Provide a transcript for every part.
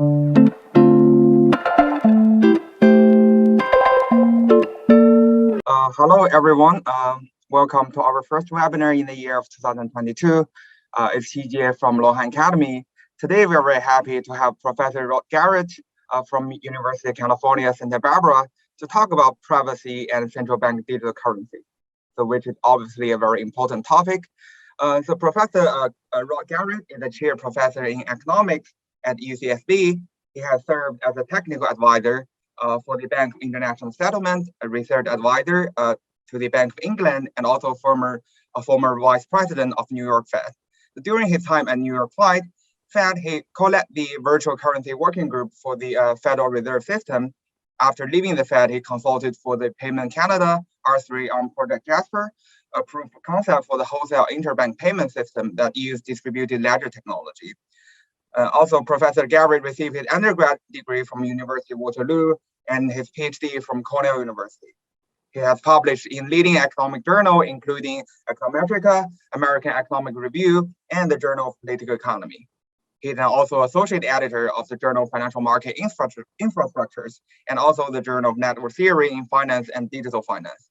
Hello, everyone. Welcome to our first webinar in the year of 2022. It's TJ from Luohan Academy. Today, we are very happy to have Professor Rod Garratt from University of California, Santa Barbara, to talk about privacy and central bank digital currency, so which is obviously a very important topic. So Professor Rod Garratt is a chair professor in economics at UCSB. He has served as a technical advisor for the Bank of International Settlement, a research advisor to the Bank of England, and also a former vice president of New York Fed. During his time at New York Fed, he co-led the virtual currency working group for the Federal Reserve System. After leaving the Fed, he consulted for the Payment Canada R3 on Project Jasper, a proof of concept for the wholesale interbank payment system that used distributed ledger technology. Also, Professor Garratt received his undergrad degree from University of Waterloo and his PhD from Cornell University. He has published in leading economic journals, including Econometrica, American Economic Review, and the Journal of Political Economy. He is also associate editor of the Journal of Financial Market Infrastructures, and also the Journal of Network Theory in Finance and Digital Finance.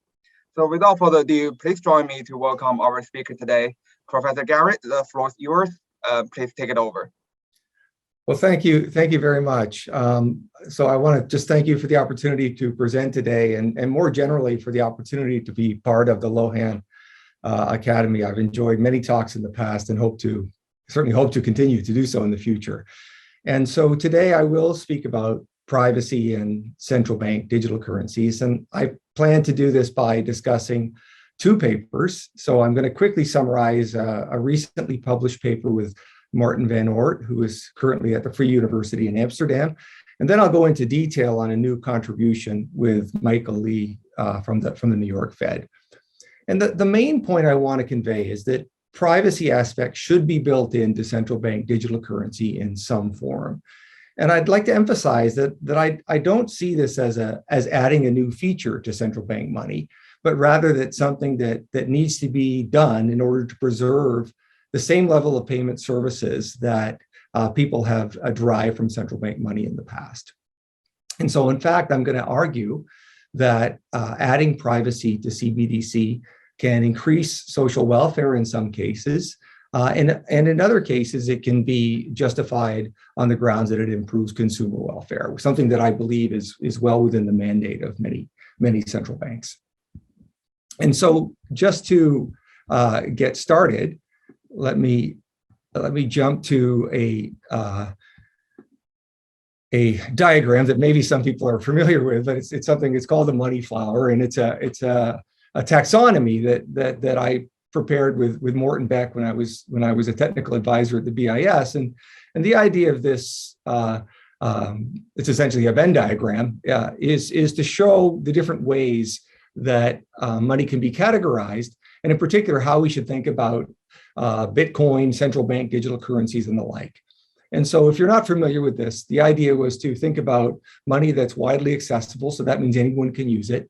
So without further ado, please join me to welcome our speaker today. Professor Garratt, the floor is yours. Please take it over. Well, thank you very much. So I want to just thank you for the opportunity to present today, and more generally for the opportunity to be part of the Luohan Academy. I've enjoyed many talks in the past and certainly hope to continue to do so in the future. And so today I will speak about privacy and central bank digital currencies, and I plan to do this by discussing two papers. So I'm going to quickly summarize a recently published paper with Martin van Oort, who is currently at the Free University in Amsterdam. And then I'll go into detail on a new contribution with Michael Lee from the New York Fed. And the main point I want to convey is that privacy aspects should be built into central bank digital currency in some form. And I'd like to emphasize that I don't see this as adding a new feature to central bank money, but rather that something that needs to be done in order to preserve the same level of payment services that people have derived from central bank money in the past. And so, in fact, I'm going to argue that adding privacy to CBDC can increase social welfare in some cases, and in other cases, it can be justified on the grounds that it improves consumer welfare, something that I believe is well within the mandate of many central banks. And so, just to get started, let me jump to a diagram that maybe some people are familiar with, but it's something. It's called the money flower, and it's a taxonomy that I prepared with Morton Beck when I was a technical advisor at the BIS, and the idea of this it's essentially a Venn diagram is to show the different ways that money can be categorized, and in particular how we should think about Bitcoin, central bank digital currencies, and the like. And so if you're not familiar with this, the idea was to think about money that's widely accessible, so that means anyone can use it,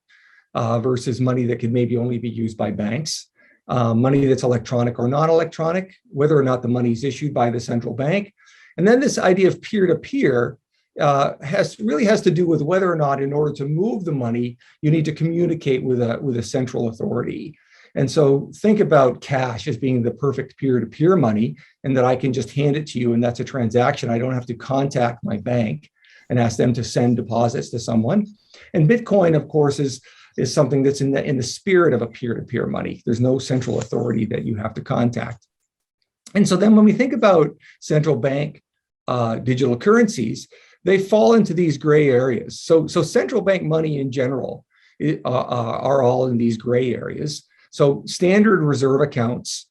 versus money that can maybe only be used by banks, money that's electronic or non-electronic, whether or not the money is issued by the central bank. And then this idea of peer-to-peer has to do with whether or not, in order to move the money, you need to communicate with a central authority. And so think about cash as being the perfect peer-to-peer money, and that I can just hand it to you, and that's a transaction. I don't have to contact my bank and ask them to send deposits to someone. And Bitcoin, of course, is something that's in the spirit of a peer-to-peer money. There's no central authority that you have to contact. And so then when we think about central bank digital currencies, they fall into these gray areas. So central bank money in general are all in these gray areas. So standard reserve accounts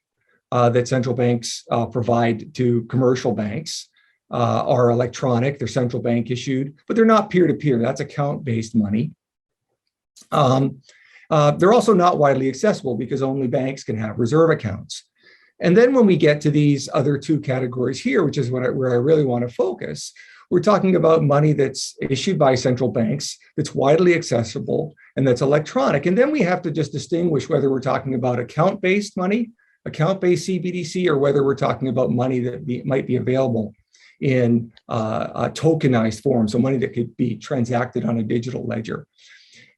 that central banks provide to commercial banks are electronic, they're central bank issued, but they're not peer-to-peer, that's account-based money. They're also not widely accessible because only banks can have reserve accounts. And then when we get to these other two categories here, which is where I really want to focus, we're talking about money that's issued by central banks, that's widely accessible, and that's electronic. And then we have to just distinguish whether we're talking about account-based money, account-based CBDC, or whether we're talking about money that might be available in a tokenized form, so money that could be transacted on a digital ledger.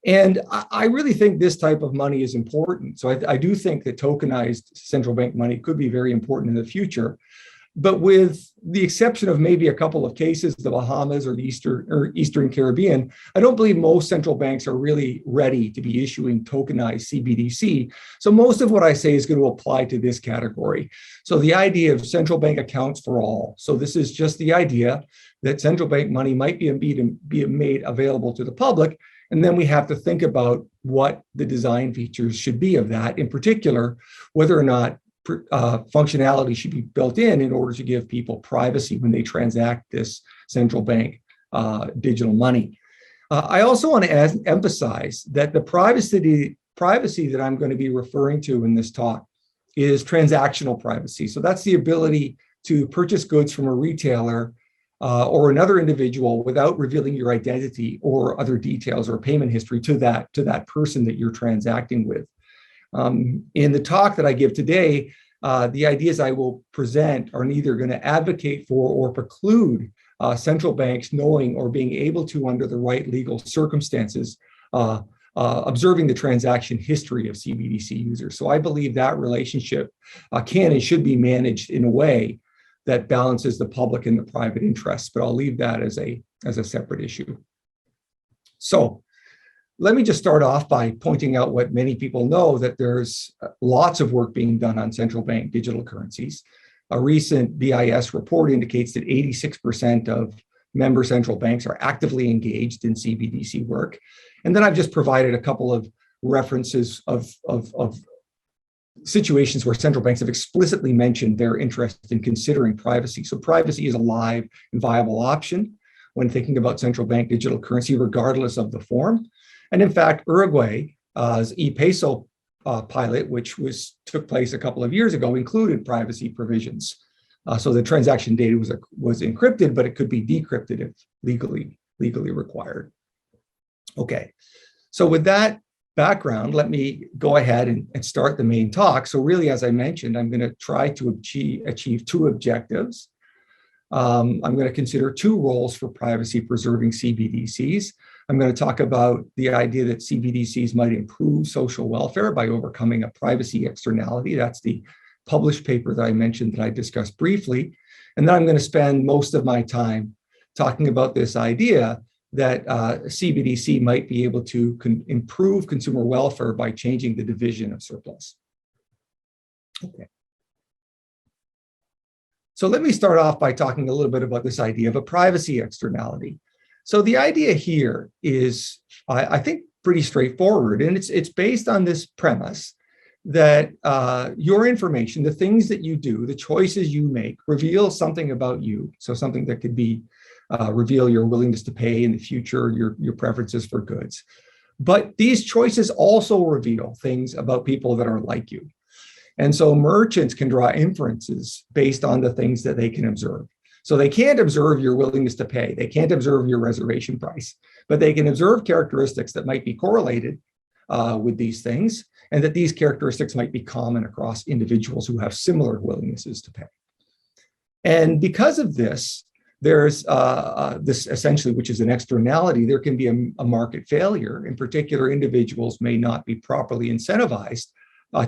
And I really think this type of money is important. So I do think that tokenized central bank money could be very important in the future. But with the exception of maybe a couple of cases, the Bahamas or the Eastern Caribbean, I don't believe most central banks are really ready to be issuing tokenized CBDC. So most of what I say is going to apply to this category. So the idea of central bank accounts for all. So this is just the idea that central bank money might be made available to the public. And then we have to think about what the design features should be of that, in particular, whether or not functionality should be built in order to give people privacy when they transact this central bank digital money. I also want to emphasize that the privacy that I'm going to be referring to in this talk is transactional privacy. So that's the ability to purchase goods from a retailer or another individual without revealing your identity or other details or payment history to that person that you're transacting with. In the talk that I give today, the ideas I will present are neither going to advocate for or preclude central banks knowing or being able to, under the right legal circumstances, observing the transaction history of CBDC users. So I believe that relationship can and should be managed in a way that balances the public and the private interests, but I'll leave that as a separate issue. So let me just start off by pointing out what many people know, that there's lots of work being done on central bank digital currencies. A recent BIS report indicates that 86% of member central banks are actively engaged in CBDC work. And then I've just provided a couple of references of situations where central banks have explicitly mentioned their interest in considering privacy. So privacy is a live and viable option when thinking about central bank digital currency, regardless of the form. And in fact, Uruguay's e-peso pilot, which took place a couple of years ago, included privacy provisions. So the transaction data was encrypted, but it could be decrypted if legally required. Okay, so with that background, let me go ahead and start the main talk. So really, as I mentioned, I'm going to try to achieve two objectives. I'm going to consider two roles for privacy preserving CBDCs. I'm going to talk about the idea that CBDCs might improve social welfare by overcoming a privacy externality. That's the published paper that I mentioned that I discussed briefly. And then I'm going to spend most of my time talking about this idea that CBDC might be able to improve consumer welfare by changing the division of surplus. Okay. So let me start off by talking a little bit about this idea of a privacy externality. So the idea here is, I think, pretty straightforward, and it's based on this premise that your information, the things that you do, the choices you make, reveal something about you. So something that could be reveal your willingness to pay in the future, your preferences for goods. But these choices also reveal things about people that are like you. And so merchants can draw inferences based on the things that they can observe. So they can't observe your willingness to pay. They can't observe your reservation price, but they can observe characteristics that might be correlated with these things, and that these characteristics might be common across individuals who have similar willingnesses to pay. And because of this, there's this essentially, which is an externality, there can be a market failure. In particular, individuals may not be properly incentivized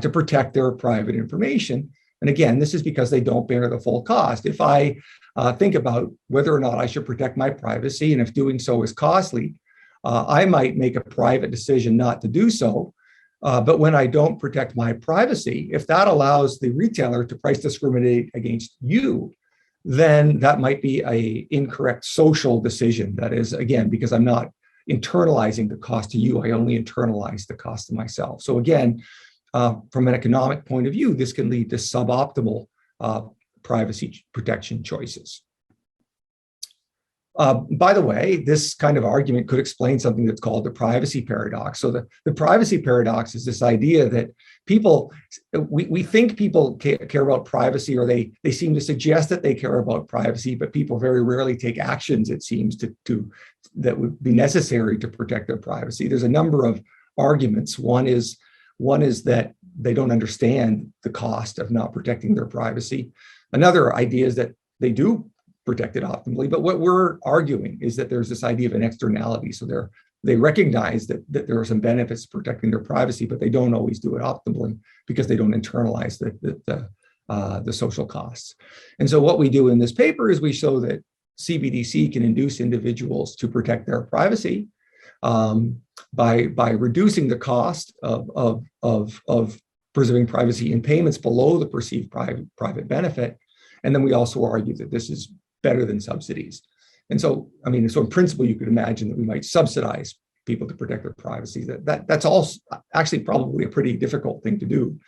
to protect their private information. And again, this is because they don't bear the full cost. If I think about whether or not I should protect my privacy, and if doing so is costly, I might make a private decision not to do so. But when I don't protect my privacy, if that allows the retailer to price discriminate against you, then that might be an incorrect social decision. That is, again, because I'm not internalizing the cost to you, I only internalize the cost to myself. So again, from an economic point of view, this can lead to suboptimal privacy protection choices. By the way, this kind of argument could explain something that's called the privacy paradox. So the privacy paradox is this idea that we think people care about privacy, or they seem to suggest that they care about privacy, but people very rarely take actions, it seems, that would be necessary to protect their privacy. There's a number of arguments. One is that they don't understand the cost of not protecting their privacy. Another idea is that they do protect it optimally. But what we're arguing is that there's this idea of an externality. So they recognize that there are some benefits to protecting their privacy, but they don't always do it optimally because they don't internalize the social costs. And so what we do in this paper is we show that CBDC can induce individuals to protect their privacy by reducing the cost of preserving privacy in payments below the perceived private benefit. And then we also argue that this is better than subsidies. And so, I mean, so in principle, you could imagine that we might subsidize people to protect their privacy. That's also actually probably a pretty difficult thing to do.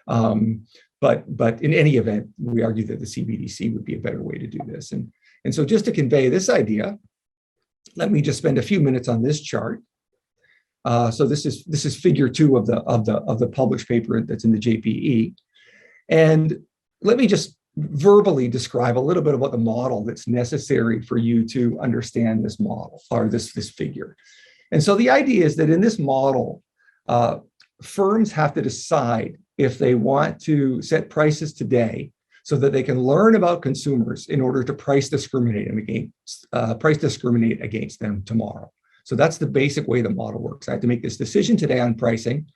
But in any event, we argue that the CBDC would be a better way to do this. And so just to convey this idea, let me just spend a few minutes on this chart. So this is figure 2 of the published paper that's in the JPE. And let me just verbally describe a little bit about the model that's necessary for you to understand this model or this figure. And so the idea is that in this model, firms have to decide if they want to set prices today so that they can learn about consumers in order to price discriminate against them tomorrow. So that's the basic way the model works. I have to make this decision today on pricing.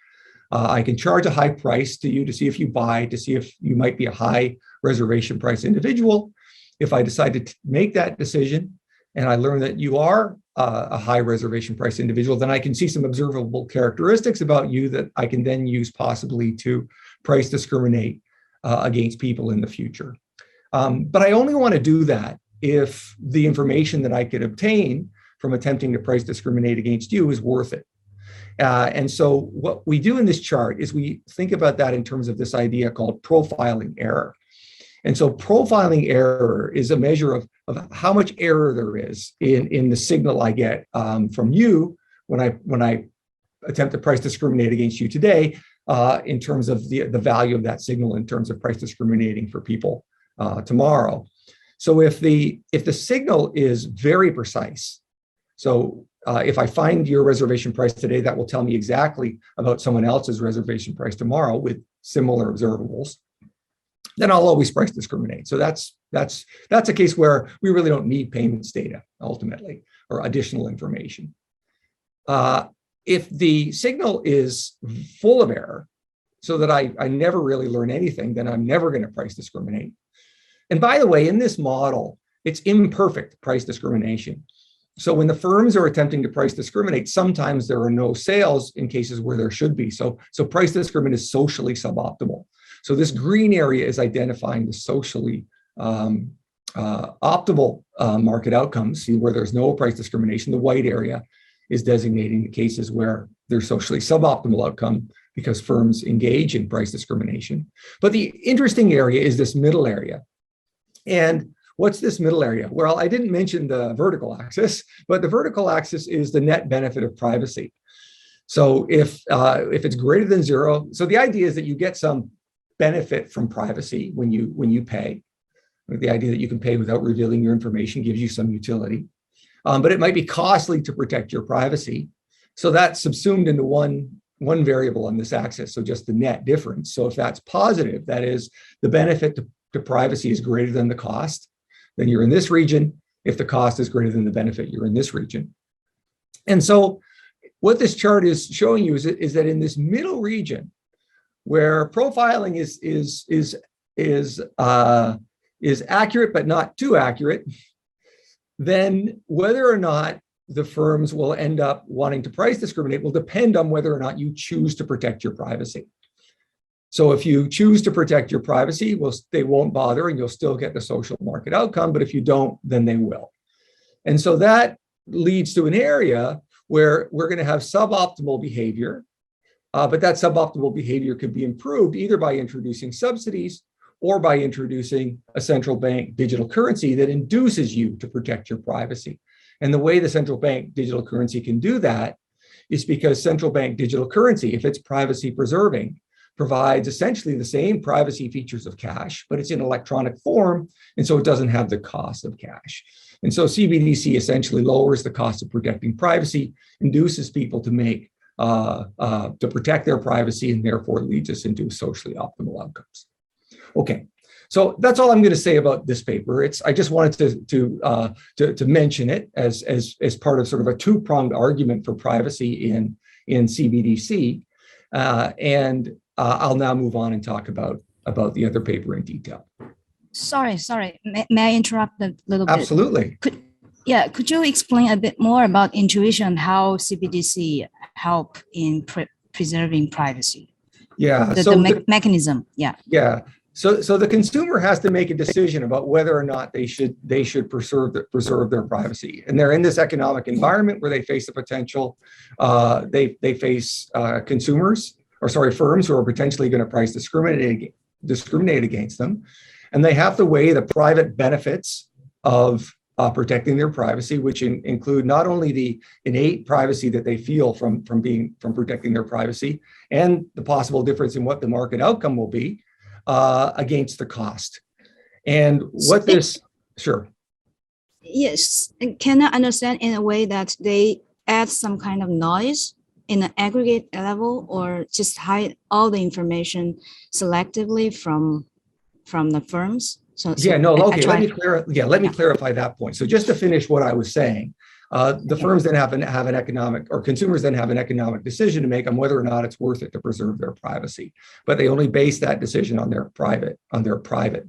I can charge a high price to you to see if you buy, to see if you might be a high reservation price individual. If I decide to make that decision and I learn that you are a high reservation price individual, then I can see some observable characteristics about you that I can then use possibly to price discriminate against people in the future. But I only want to do that if the information that I could obtain from attempting to price discriminate against you is worth it. And so what we do in this chart is we think about that in terms of this idea called profiling error. And so profiling error is a measure of how much error there is in the signal I get from you when I attempt to price discriminate against you today in terms of the value of that signal in terms of price discriminating for people tomorrow. So if the signal is very precise, so if I find your reservation price today, that will tell me exactly about someone else's reservation price tomorrow with similar observables, then I'll always price discriminate. So that's a case where we really don't need payments data ultimately or additional information. If the signal is full of error, so that I never really learn anything, then I'm never going to price discriminate. And by the way, in this model, it's imperfect price discrimination. So when the firms are attempting to price discriminate, sometimes there are no sales in cases where there should be. So price discrimination is socially suboptimal. So this green area is identifying the socially optimal market outcomes, see where there's no price discrimination. The white area is designating the cases where there's socially suboptimal outcome because firms engage in price discrimination. But the interesting area is this middle area. And what's this middle area? Well, I didn't mention the vertical axis, but the vertical axis is the net benefit of privacy. So if it's greater than 0, so the idea is that you get some benefit from privacy when you pay. The idea that you can pay without revealing your information gives you some utility, but it might be costly to protect your privacy. So that's subsumed into one variable on this axis, so just the net difference. So if that's positive, that is the benefit to privacy is greater than the cost, then you're in this region. If the cost is greater than the benefit, you're in this region. And so what this chart is showing you is that in this middle region, where profiling is accurate but not too accurate, then whether or not the firms will end up wanting to price discriminate will depend on whether or not you choose to protect your privacy. So if you choose to protect your privacy, they won't bother and you'll still get the social market outcome, but if you don't, then they will. And so that leads to an area where we're going to have suboptimal behavior, but that suboptimal behavior could be improved either by introducing subsidies or by introducing a central bank digital currency that induces you to protect your privacy. And the way the central bank digital currency can do that is because central bank digital currency, if it's privacy preserving, provides essentially the same privacy features of cash, but it's in electronic form, and so it doesn't have the cost of cash. And so CBDC essentially lowers the cost of protecting privacy, induces people to protect their privacy, and therefore leads us into socially optimal outcomes. Okay, So that's all I'm going to say about this paper. I just wanted to mention it as part of sort of a two-pronged argument for privacy in CBDC, and I'll now move on and talk about the other paper in detail. Sorry. May I interrupt a little bit? Absolutely. Could you explain a bit more about intuition, how CBDC help in preserving privacy? Yeah. The mechanism. Yeah. Yeah. So the consumer has to make a decision about whether or not they should preserve their privacy, and they're in this economic environment where they face the potential. They face firms who are potentially going to price discriminate against them, and they have to weigh the private benefits of protecting their privacy, which include not only the innate privacy that they feel from protecting their privacy, and the possible difference in what the market outcome will be, against the cost. And what this, sure. Yes, can I understand in a way that they add some kind of noise in an aggregate level, or just hide all the information selectively from the firms? Let me clarify that point. So just to finish what I was saying, the firms then have an economic, or consumers then have an economic decision to make on whether or not it's worth it to preserve their privacy. But they only base that decision on their private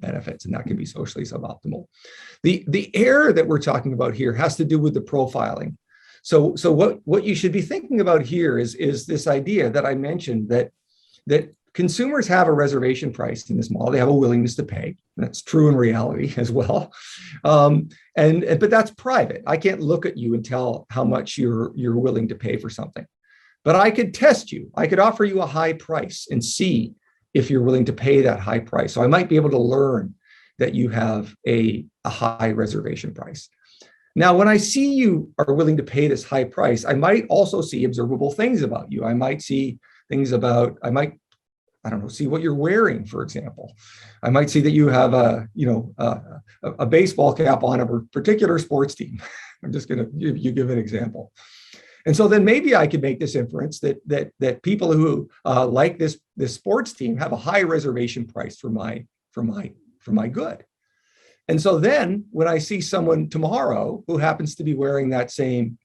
benefits, and that can be socially suboptimal. The error that we're talking about here has to do with the profiling. So what you should be thinking about here is this idea that I mentioned, that consumers have a reservation price in this model. They have a willingness to pay. That's true in reality as well. But that's private. I can't look at you and tell how much you're willing to pay for something. But I could test you. I could offer you a high price and see if you're willing to pay that high price. So I might be able to learn that you have a high reservation price. Now, when I see you are willing to pay this high price, I might also see observable things about you. I might see things about, see what you're wearing, for example. I might see that you have a baseball cap on of a particular sports team. I'm just going to give an example. And so then maybe I could make this inference that people who like this sports team have a high reservation price for my good. And so then when I see someone tomorrow who happens to be wearing that same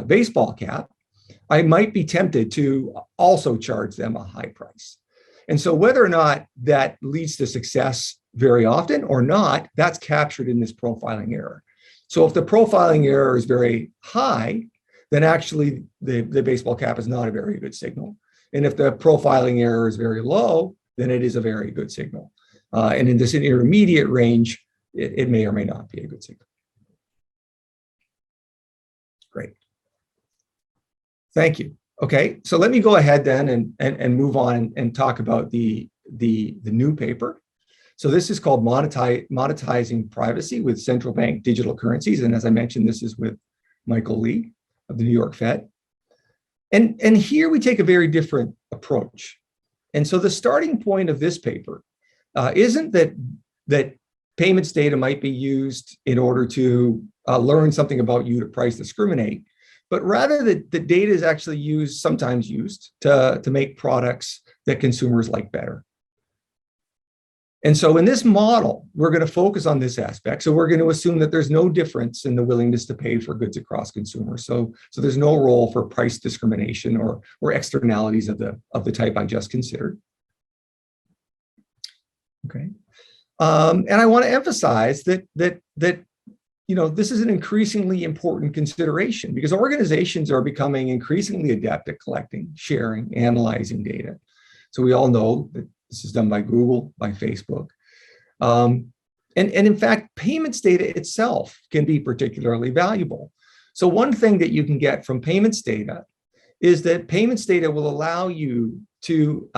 baseball cap, I might be tempted to also charge them a high price. And so whether or not that leads to success very often or not, that's captured in this profiling error. So if the profiling error is very high, then actually the baseball cap is not a very good signal. And if the profiling error is very low, then it is a very good signal. And in this intermediate range, it may or may not be a good signal. Great. Thank you. Okay, so let me go ahead then and move on and talk about the new paper. So this is called Monetizing Privacy with Central Bank Digital Currencies. And as I mentioned, this is with Michael Lee of the New York Fed. And here we take a very different approach. And so the starting point of this paper isn't that payments data might be used in order to learn something about you to price discriminate, but rather that the data is actually sometimes used to make products that consumers like better. And so in this model, we're going to focus on this aspect. So we're going to assume that there's no difference in the willingness to pay for goods across consumers. So there's no role for price discrimination or externalities of the type I just considered. Okay. And I want to emphasize that this is an increasingly important consideration because organizations are becoming increasingly adept at collecting, sharing, analyzing data. So we all know that this is done by Google, by Facebook. And in fact, payments data itself can be particularly valuable. So one thing that you can get from payments data is that payments data will allow you to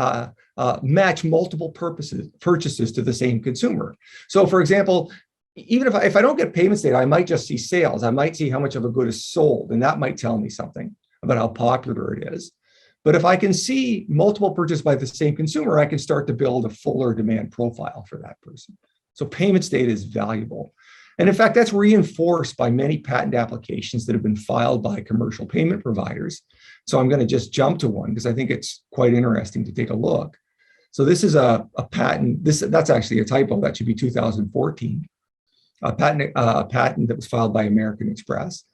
match multiple purchases to the same consumer. So for example, even if I don't get payments data, I might just see sales. I might see how much of a good is sold, and that might tell me something about how popular it is. But if I can see multiple purchases by the same consumer, I can start to build a fuller demand profile for that person. So payments data is valuable. And in fact, that's reinforced by many patent applications that have been filed by commercial payment providers. So I'm going to just jump to one because I think it's quite interesting to take a look. So this is a patent. That's actually a typo. That should be 2014. A patent that was filed by American Express.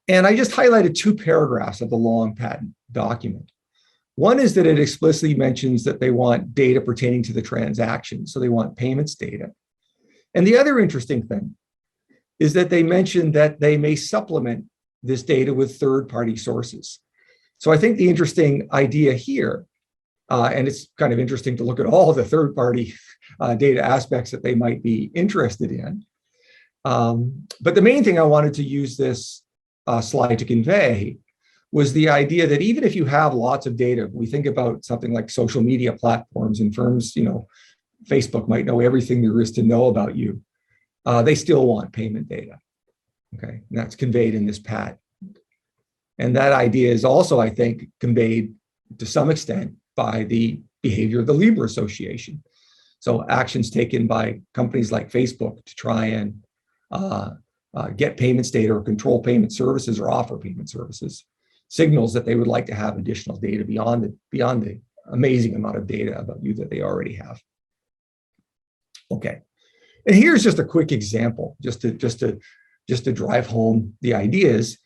And I just highlighted 2 paragraphs of the long patent document. One is that it explicitly mentions that they want data pertaining to the transaction. So they want payments data. And the other interesting thing is that they mention that they may supplement this data with third-party sources. So I think the interesting idea here, and it's kind of interesting to look at all the third-party data aspects that they might be interested in. But the main thing I wanted to use this slide to convey was the idea that even if you have lots of data, we think about something like social media platforms and firms, Facebook might know everything there is to know about you. They still want payment data. Okay, and that's conveyed in this patent. And that idea is also, I think, conveyed to some extent by the behavior of the Libra Association. So actions taken by companies like Facebook to try and get payments data or control payment services or offer payment services signals that they would like to have additional data beyond the amazing amount of data about you that they already have. Okay, and here's just a quick example, just to drive home the ideas.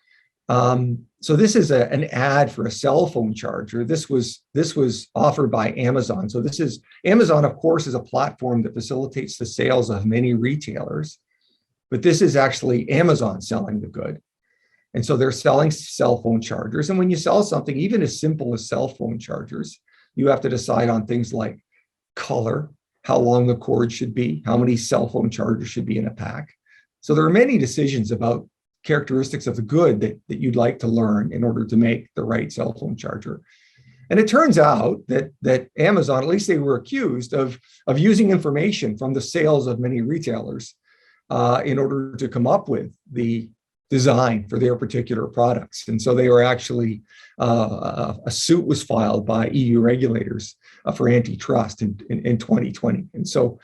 So this is an ad for a cell phone charger. This was offered by Amazon. So this is Amazon, of course, is a platform that facilitates the sales of many retailers, but this is actually Amazon selling the good. And so they're selling cell phone chargers. And when you sell something, even as simple as cell phone chargers, you have to decide on things like color, how long the cord should be, how many cell phone chargers should be in a pack. So there are many decisions about characteristics of the good that you'd like to learn in order to make the right cell phone charger. And it turns out that Amazon, at least they were accused of using information from the sales of many retailers in order to come up with the design for their particular products. And so they were actually, a suit was filed by EU regulators for antitrust in 2020. And so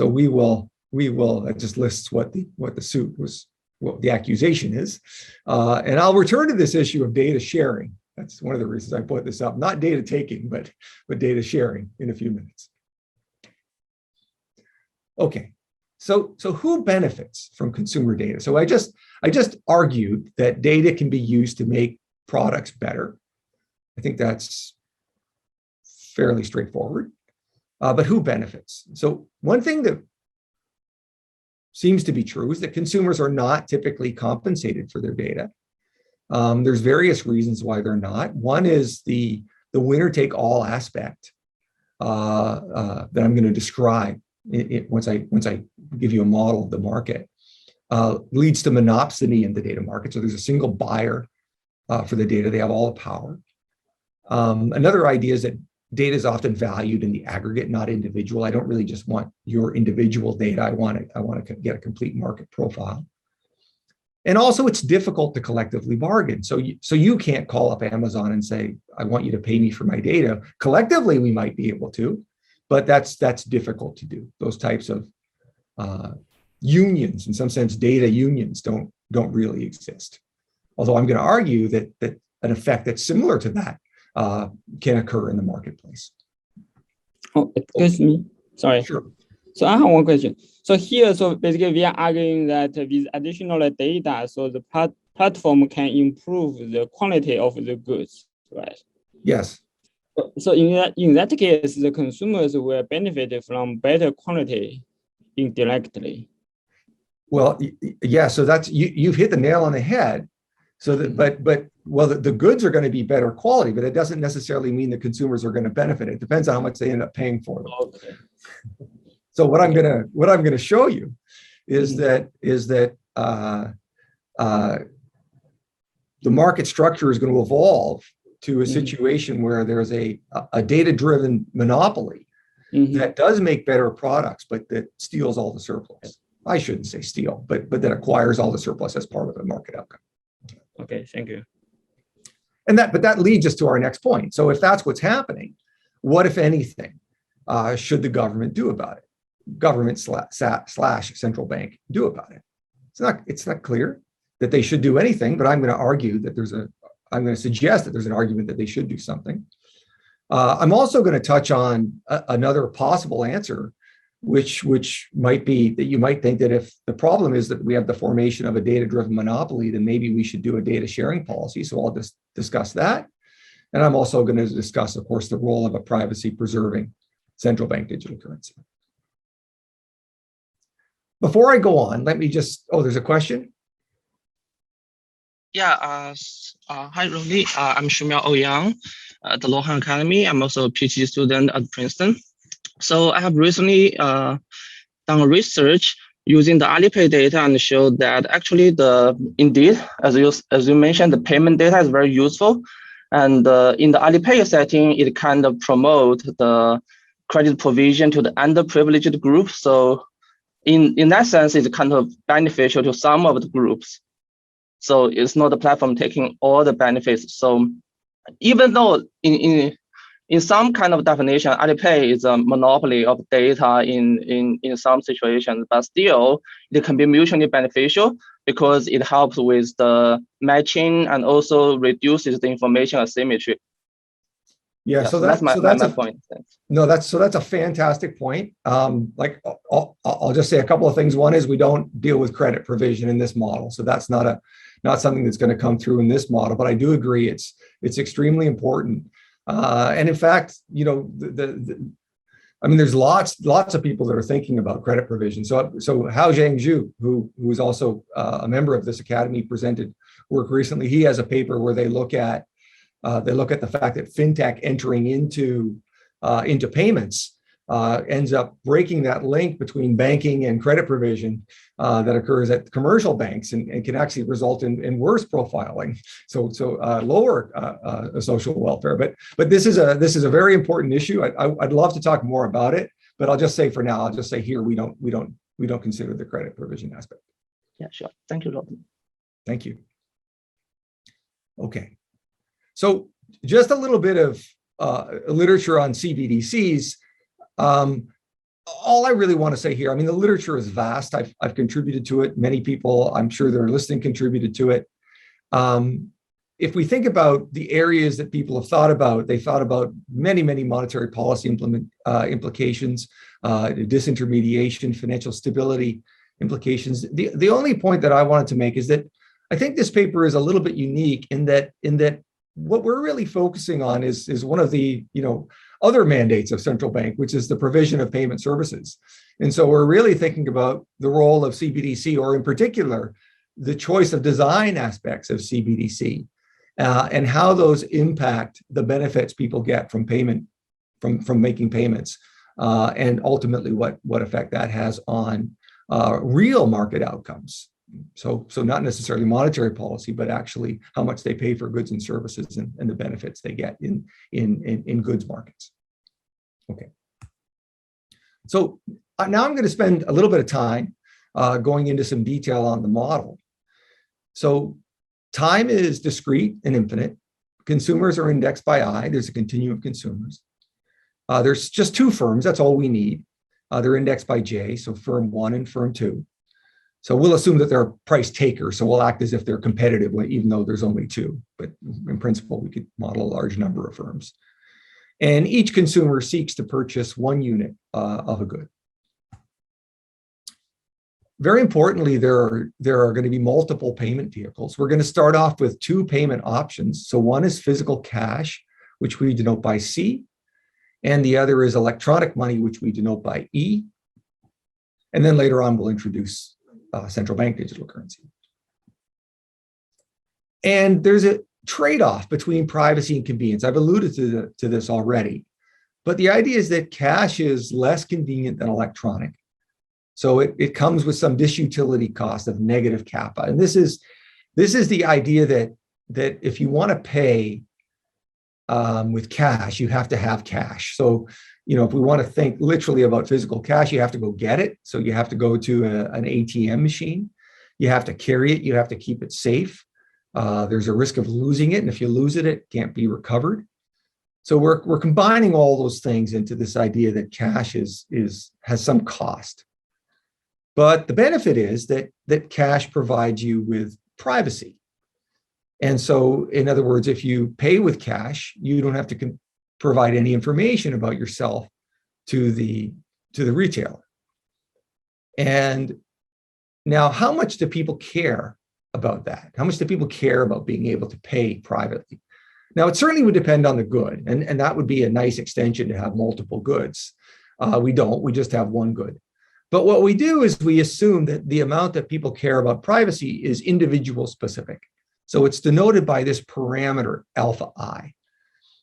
we will, it just lists what the suit was, what the accusation is. And I'll return to this issue of data sharing. That's one of the reasons I put this up, not data taking, but data sharing in a few minutes. Okay, so who benefits from consumer data? So I just argued that data can be used to make products better. I think that's fairly straightforward, but who benefits? So one thing that seems to be true is that consumers are not typically compensated for their data. There's various reasons why they're not. One is the winner-take-all aspect that I'm going to describe once I give you a model of the market, leads to monopsony in the data market. So there's a single buyer for the data. They have all the power. Another idea is that data is often valued in the aggregate, not individual. I don't really just want your individual data. I want to get a complete market profile. And also, it's difficult to collectively bargain. So you can't call up Amazon and say, I want you to pay me for my data. Collectively, we might be able to, but that's difficult to do. Those types of unions, in some sense, data unions don't really exist. Although I'm going to argue that an effect that's similar to that can occur in the marketplace. Oh, excuse me. Sorry. Sure. So I have one question. So here, basically we are arguing that with additional data, so the platform can improve the quality of the goods, right? Yes. So in that case, the consumers will benefit from better quality indirectly. Well, yeah. So that's you've hit the nail on the head. So that, but the goods are going to be better quality, but it doesn't necessarily mean the consumers are going to benefit. It depends on how much they end up paying for them. Okay. So what I'm gonna show you is that the market structure is going to evolve to a situation where there's a data-driven monopoly that does make better products, but that steals all the surplus. I shouldn't say steal, but that acquires all the surplus as part of the market outcome. Okay, thank you. And that leads us to our next point. So if that's what's happening, what, if anything, should the government do about it? Government slash central bank do about it? It's not clear that they should do anything, but I'm going to argue that I'm going to suggest that there's an argument that they should do something. I'm also going to touch on another possible answer, which might be that you might think that if the problem is that we have the formation of a data-driven monopoly, then maybe we should do a data sharing policy. So I'll just discuss that. And I'm also going to discuss, of course, the role of a privacy-preserving central bank digital currency. Before I go on, let me just, there's a question? Yeah, hi, Ronnie. I'm Shumyao Ouyang at the Luohan Academy. I'm also a PhD student at Princeton. So I have recently done research using the Alipay data and showed that actually indeed, as you mentioned, the payment data is very useful. And in the Alipay setting, it kind of promotes the credit provision to the underprivileged group. So in that sense, it's kind of beneficial to some of the groups. So it's not the platform taking all the benefits. So even though in some kind of definition, Alipay is a monopoly of data in some situations, but still it can be mutually beneficial because it helps with the matching and also reduces the information asymmetry. Yeah, so that's my point. Thanks. No, that's a fantastic point. Like I'll just say a couple of things. One is we don't deal with credit provision in this model, so that's not something that's going to come through in this model. But I do agree it's extremely important. And in fact, you know, I mean, there's lots of people that are thinking about credit provision. So Haojiang Zhu, who is also a member of this academy, presented work recently. He has a paper where they look at the fact that fintech entering into payments ends up breaking that link between banking and credit provision that occurs at commercial banks and can actually result in worse profiling, so lower social welfare. But this is a very important issue. I'd love to talk more about it, but I'll just say for now, I'll just say here we don't consider the credit provision aspect. Yeah, sure. Thank you, Rod. Thank you. Okay. So just a little bit of literature on CBDCs. All I really want to say here, I mean, the literature is vast. I've contributed to it. Many people, I'm sure they're listening, contributed to it. If we think about the areas that people have thought about, they thought about many monetary policy implications, disintermediation, financial stability implications. The only point that I wanted to make is that I think this paper is a little bit unique in that what we're really focusing on is one of the other mandates of central bank, which is the provision of payment services. And so we're really thinking about the role of CBDC, or in particular, the choice of design aspects of CBDC, and how those impact the benefits people get from payment, from making payments, and ultimately what effect that has on real market outcomes. So not necessarily monetary policy, but actually how much they pay for goods and services and the benefits they get in goods markets. Okay. So now I'm going to spend a little bit of time going into some detail on the model. So time is discrete and infinite. Consumers are indexed by I. There's a continuum of consumers. There's just two firms. That's all we need. They're indexed by J, so firm 1 and firm 2. So we'll assume that they're price takers, so we'll act as if they're competitive, even though there's only 2. But in principle, we could model a large number of firms. And each consumer seeks to purchase 1 unit of a good. Very importantly, there are going to be multiple payment vehicles. We're going to start off with 2 payment options. So one is physical cash, which we denote by C, and the other is electronic money, which we denote by E. And then later on, we'll introduce central bank digital currency. And there's a trade-off between privacy and convenience. I've alluded to this already, but the idea is that cash is less convenient than electronic. So it comes with some disutility cost of negative kappa. And this is the idea that if you want to pay with cash, you have to have cash. So if we want to think literally about physical cash, you have to go get it. So you have to go to an ATM machine. You have to carry it. You have to keep it safe. There's a risk of losing it. And if you lose it, it can't be recovered. So we're combining all those things into this idea that cash has some cost. But the benefit is that cash provides you with privacy. And so, in other words, if you pay with cash, you don't have to provide any information about yourself to the retailer. And now, how much do people care about that? How much do people care about being able to pay privately? Now, it certainly would depend on the good, and that would be a nice extension to have multiple goods. We don't, we just have one good. But what we do is we assume that the amount that people care about privacy is individual specific. So it's denoted by this parameter alpha I.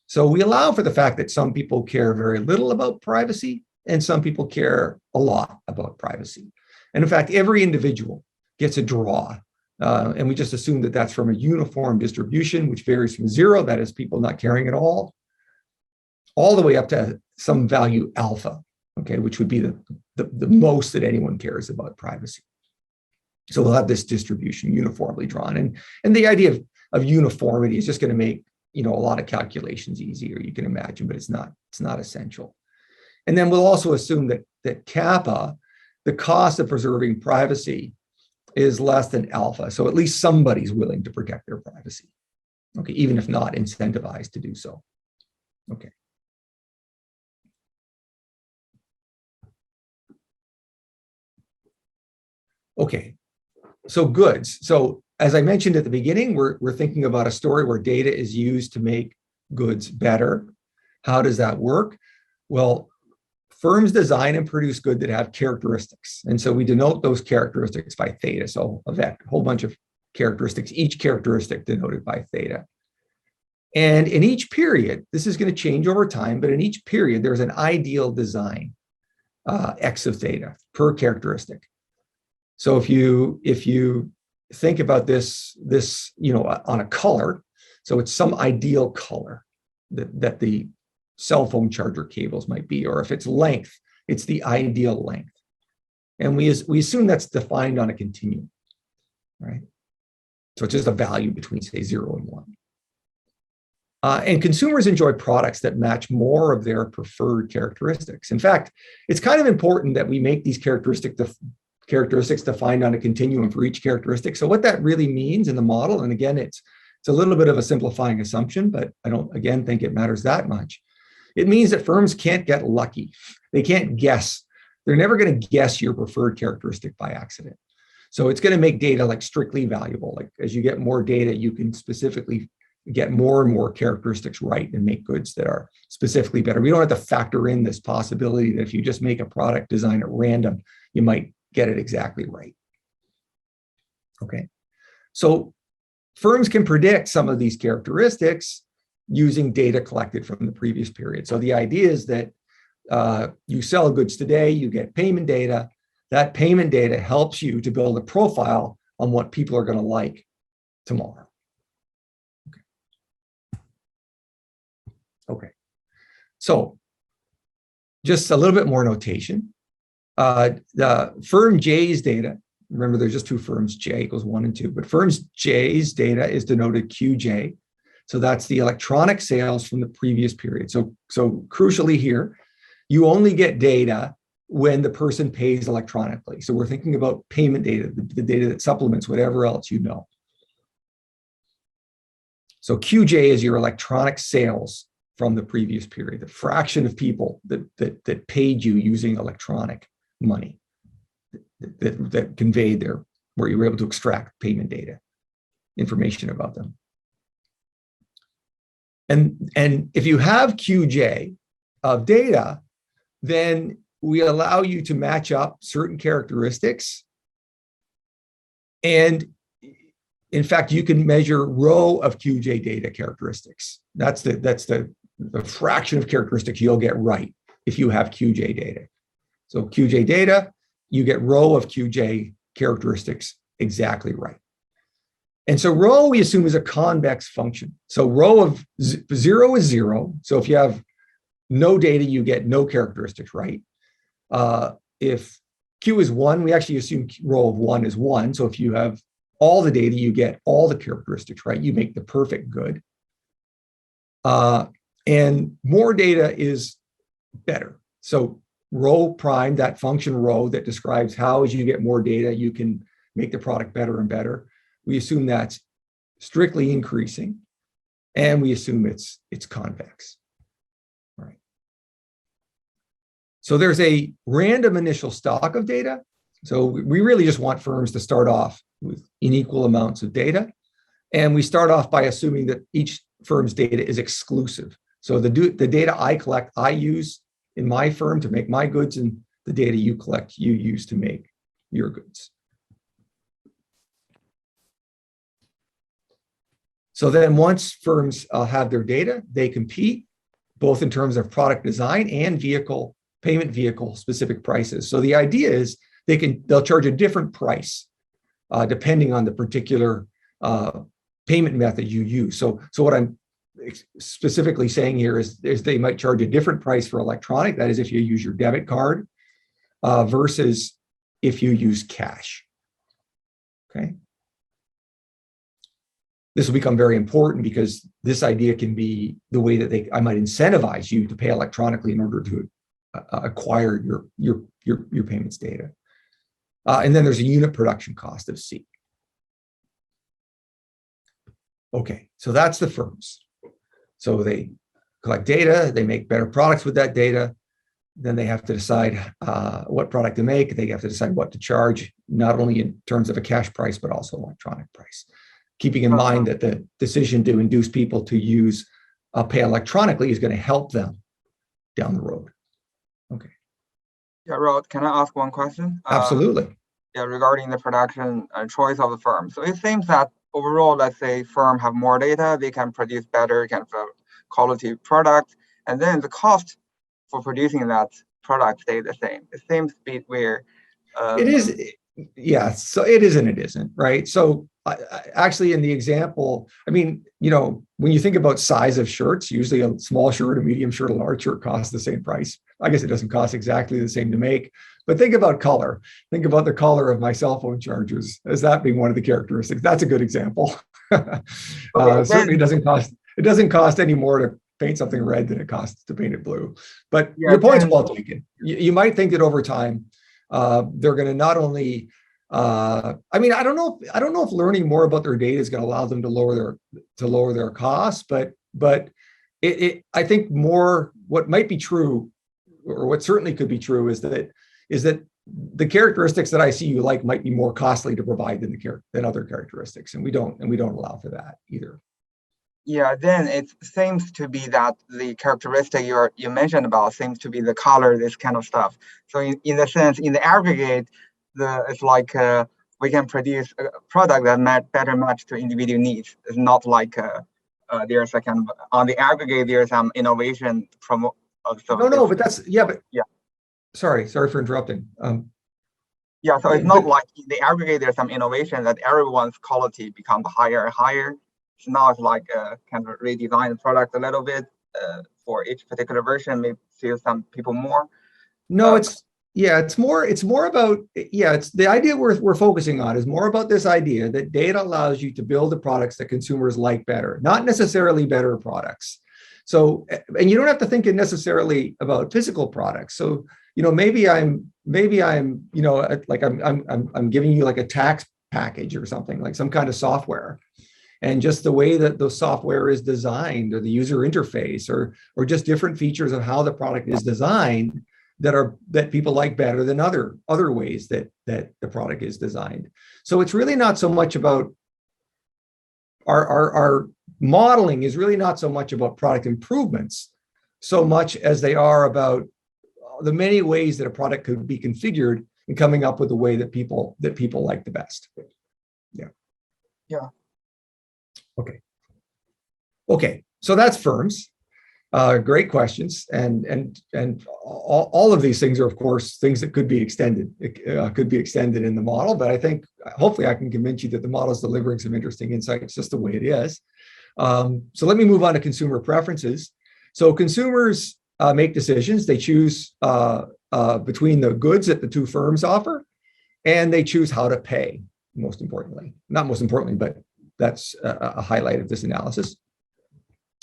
So we allow for the fact that some people care very little about privacy and some people care a lot about privacy. And in fact, every individual gets a draw. And we just assume that that's from a uniform distribution, which varies from 0, that is people not caring at all the way up to some value alpha, okay, which would be the most that anyone cares about privacy. So we'll have this distribution uniformly drawn. And the idea of uniformity is just going to make, a lot of calculations easier, you can imagine, but it's not essential. And then we'll also assume that kappa, the cost of preserving privacy, is less than alpha. So at least somebody's willing to protect their privacy, okay, even if not incentivized to do so. Okay. Okay, so goods. So as I mentioned at the beginning, we're thinking about a story where data is used to make goods better. How does that work? Well, firms design and produce goods that have characteristics. And so we denote those characteristics by theta. So a whole bunch of characteristics, each characteristic denoted by theta. And in each period, this is going to change over time, but in each period, there's an ideal design, x of theta per characteristic. So if you think about this, on a color, so it's some ideal color that the cell phone charger cables might be, or if it's length, it's the ideal length. And we assume that's defined on a continuum, right? So it's just a value between, say, 0 and 1. And consumers enjoy products that match more of their preferred characteristics. In fact, it's kind of important that we make these characteristics defined on a continuum for each characteristic. So what that really means in the model, and again, it's a little bit of a simplifying assumption, but I don't, again, think it matters that much. It means that firms can't get lucky. They can't guess. They're never going to guess your preferred characteristic by accident. So it's going to make data like strictly valuable. Like as you get more data, you can specifically get more and more characteristics right and make goods that are specifically better. We don't have to factor in this possibility that if you just make a product design at random, you might get it exactly right. Okay. So firms can predict some of these characteristics using data collected from the previous period. So the idea is that you sell goods today, you get payment data. That payment data helps you to build a profile on what people are going to like tomorrow. Okay. So just a little bit more notation. The firm J's data, remember there's just two firms, J equals 1 and 2, but firms J's data is denoted QJ. So that's the electronic sales from the previous period. So crucially here, you only get data when the person pays electronically. So we're thinking about payment data, the data that supplements whatever else you know. So QJ is your electronic sales from the previous period, the fraction of people that paid you using electronic money that conveyed there, where you were able to extract payment data, information about them. And if you have QJ of data, then we allow you to match up certain characteristics. And in fact, you can measure row of QJ data characteristics. That's the fraction of characteristics you'll get right if you have QJ data. So QJ data, you get row of QJ characteristics exactly right. And so rho we assume is a convex function. So rho of 0 is 0. So if you have no data, you get no characteristics right. If Q is 1, we actually assume rho of 1 is 1. So if you have all the data, you get all the characteristics right. You make the perfect good. And more data is better. So rho prime, that function rho that describes how as you get more data, you can make the product better and better. We assume that's strictly increasing, and we assume it's convex. So there's a random initial stock of data. So we really just want firms to start off with unequal amounts of data. And we start off by assuming that each firm's data is exclusive. So the data I collect, I use in my firm to make my goods, and the data you collect, you use to make your goods. So then once firms have their data, they compete both in terms of product design and payment vehicle specific prices. So the idea is they'll charge a different price depending on the particular payment method you use. So what I'm specifically saying here is they might charge a different price for electronic, that is if you use your debit card, versus if you use cash, okay? This will become very important because this idea can be the way that I might incentivize you to pay electronically in order to acquire your payments data. And then there's a unit production cost of C. Okay, so that's the firms. So they collect data, they make better products with that data. Then they have to decide what product to make. They have to decide what to charge, not only in terms of a cash price, but also electronic price. Keeping in mind that the decision to induce people to use pay electronically is going to help them down the road. Okay. Yeah, Rod, can I ask one question? Absolutely. Yeah, regarding the production choice of the firm. So it seems that overall, let's say firm have more data, they can produce better kind of quality product, and then the cost for producing that product stay the same. It seems to be where it is. Yeah, so it is and it isn't, right? So actually in the example, I mean, you know, when you think about size of shirts, usually a small shirt, a medium shirt, a large shirt costs the same price. I guess it doesn't cost exactly the same to make, but think about color. Think about the color of my cell phone chargers as that being one of the characteristics. That's a good example. Certainly it doesn't cost any more to paint something red than it costs to paint it blue. But yeah, your point's well taken. You might think that over time, they're going to not only, I mean, I don't know if learning more about their data is going to allow them to lower their costs, but I think more what might be true, or what certainly could be true, is that the characteristics that I see you like might be more costly to provide than other characteristics, and we don't allow for that either. Yeah, then it seems to be that the characteristic you mentioned about seems to be the color, this kind of stuff. So in the sense, in the aggregate, it's like we can produce a product that better match to individual needs. It's not like there's a kind of on the aggregate there's some innovation from. No, but that's yeah. Sorry for interrupting. Yeah, so it's not like in the aggregate there's some innovation that everyone's quality becomes higher and higher. So now it's like kind of redesign the product a little bit for each particular version, maybe suit some people more. No, it's more about, it's the idea we're focusing on is more about this idea that data allows you to build the products that consumers like better, not necessarily better products. So, and you don't have to think it necessarily about physical products. So, you know, maybe I'm, you know, like I'm giving you like a tax package or something, like some kind of software. And just the way that the software is designed, or the user interface, or just different features of how the product is designed that people like better than other ways that the product is designed. So it's really not so much about our modeling is really not so much about product improvements, so much as they are about the many ways that a product could be configured and coming up with a way that people like the best. Yeah. Okay. So that's firms. Great questions, and all of these things are, of course, things that could be extended. Could be extended in the model, but I think hopefully I can convince you that the model is delivering some interesting insights just the way it is. So let me move on to consumer preferences. So consumers make decisions. They choose between the goods that the two firms offer, and they choose how to pay. Not most importantly, but that's a highlight of this analysis.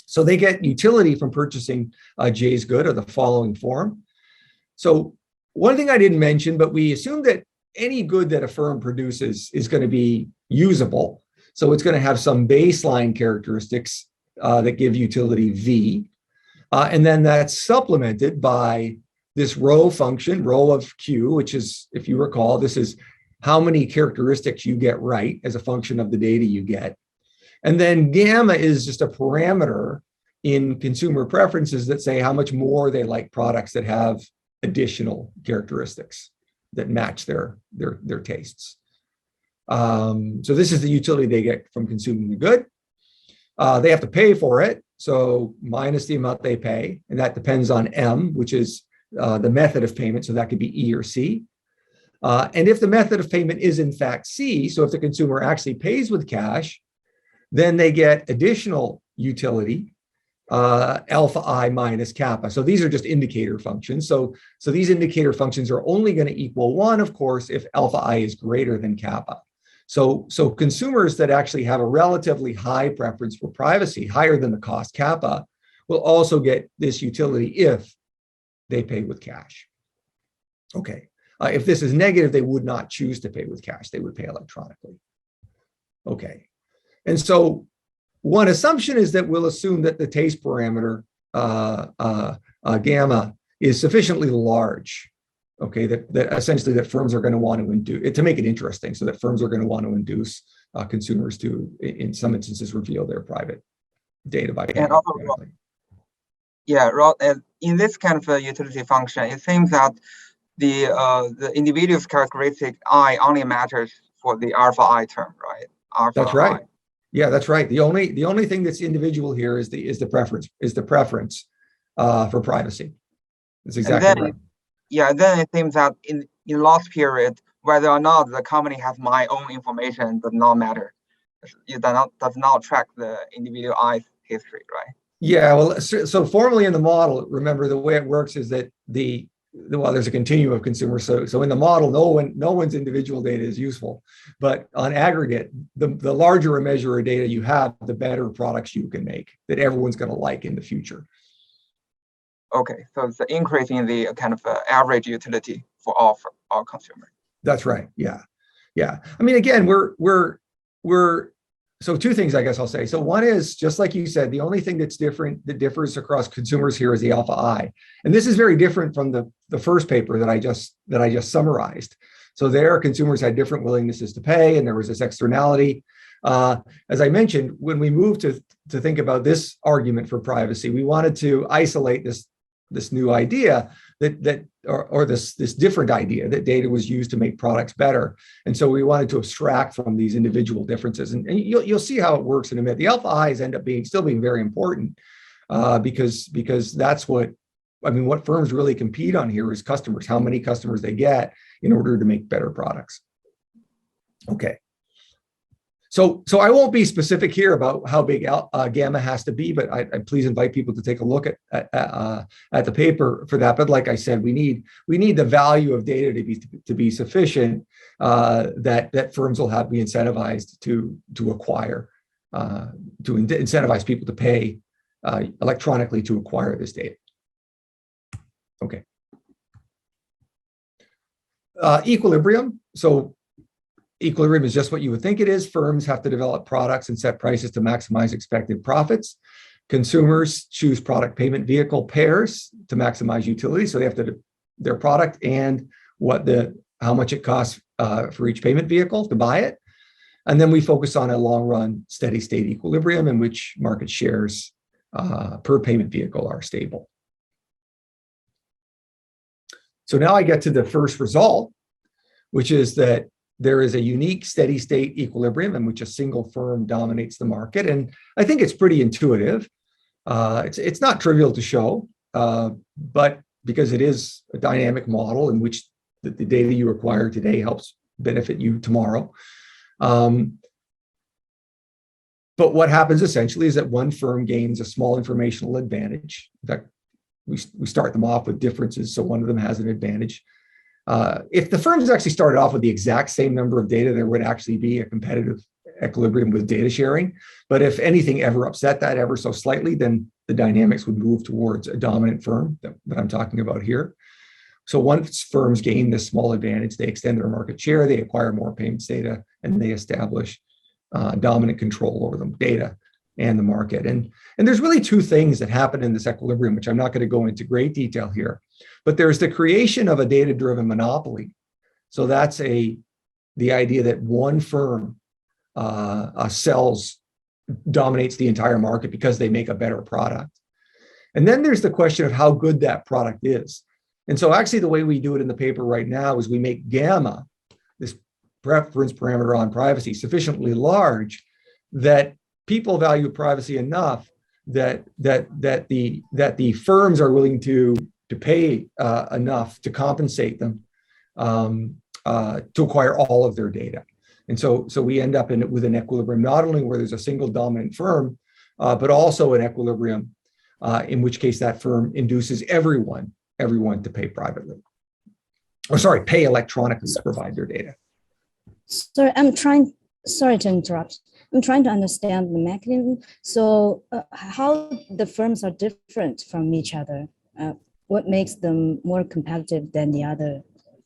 So they get utility from purchasing J's good of the following form. So one thing I didn't mention, but we assume that any good that a firm produces is going to be usable. So it's going to have some baseline characteristics that give utility V. And then that's supplemented by this row function, row of Q, which is, if you recall, this is how many characteristics you get right as a function of the data you get. And then gamma is just a parameter in consumer preferences that say how much more they like products that have additional characteristics that match their tastes. So this is the utility they get from consuming the good. They have to pay for it, so minus the amount they pay, and that depends on M, which is the method of payment, so that could be E or C. And if the method of payment is in fact C, so if the consumer actually pays with cash, then they get additional utility, alpha I minus kappa. So these are just indicator functions. So these indicator functions are only going to equal 1, of course, if alpha I is greater than kappa. So consumers that actually have a relatively high preference for privacy, higher than the cost kappa, will also get this utility if they pay with cash. Okay. If this is negative, they would not choose to pay with cash. They would pay electronically. Okay. And so one assumption is that we'll assume that the taste parameter, gamma, is sufficiently large. Okay, that essentially that firms are going to want to induce, to make it interesting, so that firms are going to want to induce consumers to, in some instances, reveal their private data by paying. Yeah, Rod, in this kind of utility function, it seems that the individual's characteristic I only matters for the alpha I term, right? Alpha that's right. I. Yeah, that's right. The only thing that's individual here is the preference for privacy. That's exactly right. Yeah, then it seems that in loss period, whether or not the company has my own information does not matter. It does not track the individual I's history, right? Yeah, well, so formally in the model, remember the way it works is that well, there's a continuum of consumers. So in the model, no one's individual data is useful, but on aggregate, the larger a measure of data you have, the better products you can make that everyone's going to like in the future. Okay, so it's increasing the kind of average utility for all consumers. That's right. Yeah. I mean, again, we're so two things I guess I'll say. So one is, just like you said, the only thing that's different, that differs across consumers here is the alpha I, and this is very different from the first paper that I just summarized. So there, consumers had different willingnesses to pay, and there was this externality. As I mentioned, when we moved to think about this argument for privacy, we wanted to isolate this new idea or this different idea that data was used to make products better. And so we wanted to abstract from these individual differences. And you'll see how it works in a minute. The alpha I's end up still being very important because that's what firms really compete on here is customers, how many customers they get in order to make better products. Okay. So I won't be specific here about how big gamma has to be, but I please invite people to take a look at the paper for that. But like I said, we need the value of data to be sufficient that firms will be incentivized to acquire, to incentivize people to pay electronically to acquire this data. Okay. Equilibrium. So equilibrium is just what you would think it is. Firms have to develop products and set prices to maximize expected profits. Consumers choose product payment vehicle pairs to maximize utility. So they have to their product and how much it costs for each payment vehicle to buy it. And then we focus on a long run steady state equilibrium in which market shares per payment vehicle are stable. So now I get to the first result, which is that there is a unique steady state equilibrium in which a single firm dominates the market. And I think it's pretty intuitive. It's not trivial to show, but because it is a dynamic model in which the data you acquire today helps benefit you tomorrow. But what happens essentially is that one firm gains a small informational advantage. In fact, we start them off with differences, so one of them has an advantage. If the firms actually started off with the exact same number of data, there would actually be a competitive equilibrium with data sharing. But if anything ever upset that ever so slightly, then the dynamics would move towards a dominant firm that I'm talking about here. So once firms gain this small advantage, they extend their market share, they acquire more payments data, and they establish dominant control over the data and the market. And there's really two things that happen in this equilibrium, which I'm not going to go into great detail here. But there's the creation of a data-driven monopoly. So that's the idea that one firm dominates the entire market because they make a better product. And then there's the question of how good that product is. And so actually the way we do it in the paper right now is we make gamma, this preference parameter on privacy, sufficiently large that people value privacy enough that the firms are willing to pay enough to compensate them to acquire all of their data. And so we end up with an equilibrium, not only where there's a single dominant firm, but also an equilibrium, in which case that firm induces everyone to pay privately. Or sorry, pay electronically to provide their data. Sorry to interrupt. I'm trying to understand the mechanism. So how the firms are different from each other? What makes them more competitive than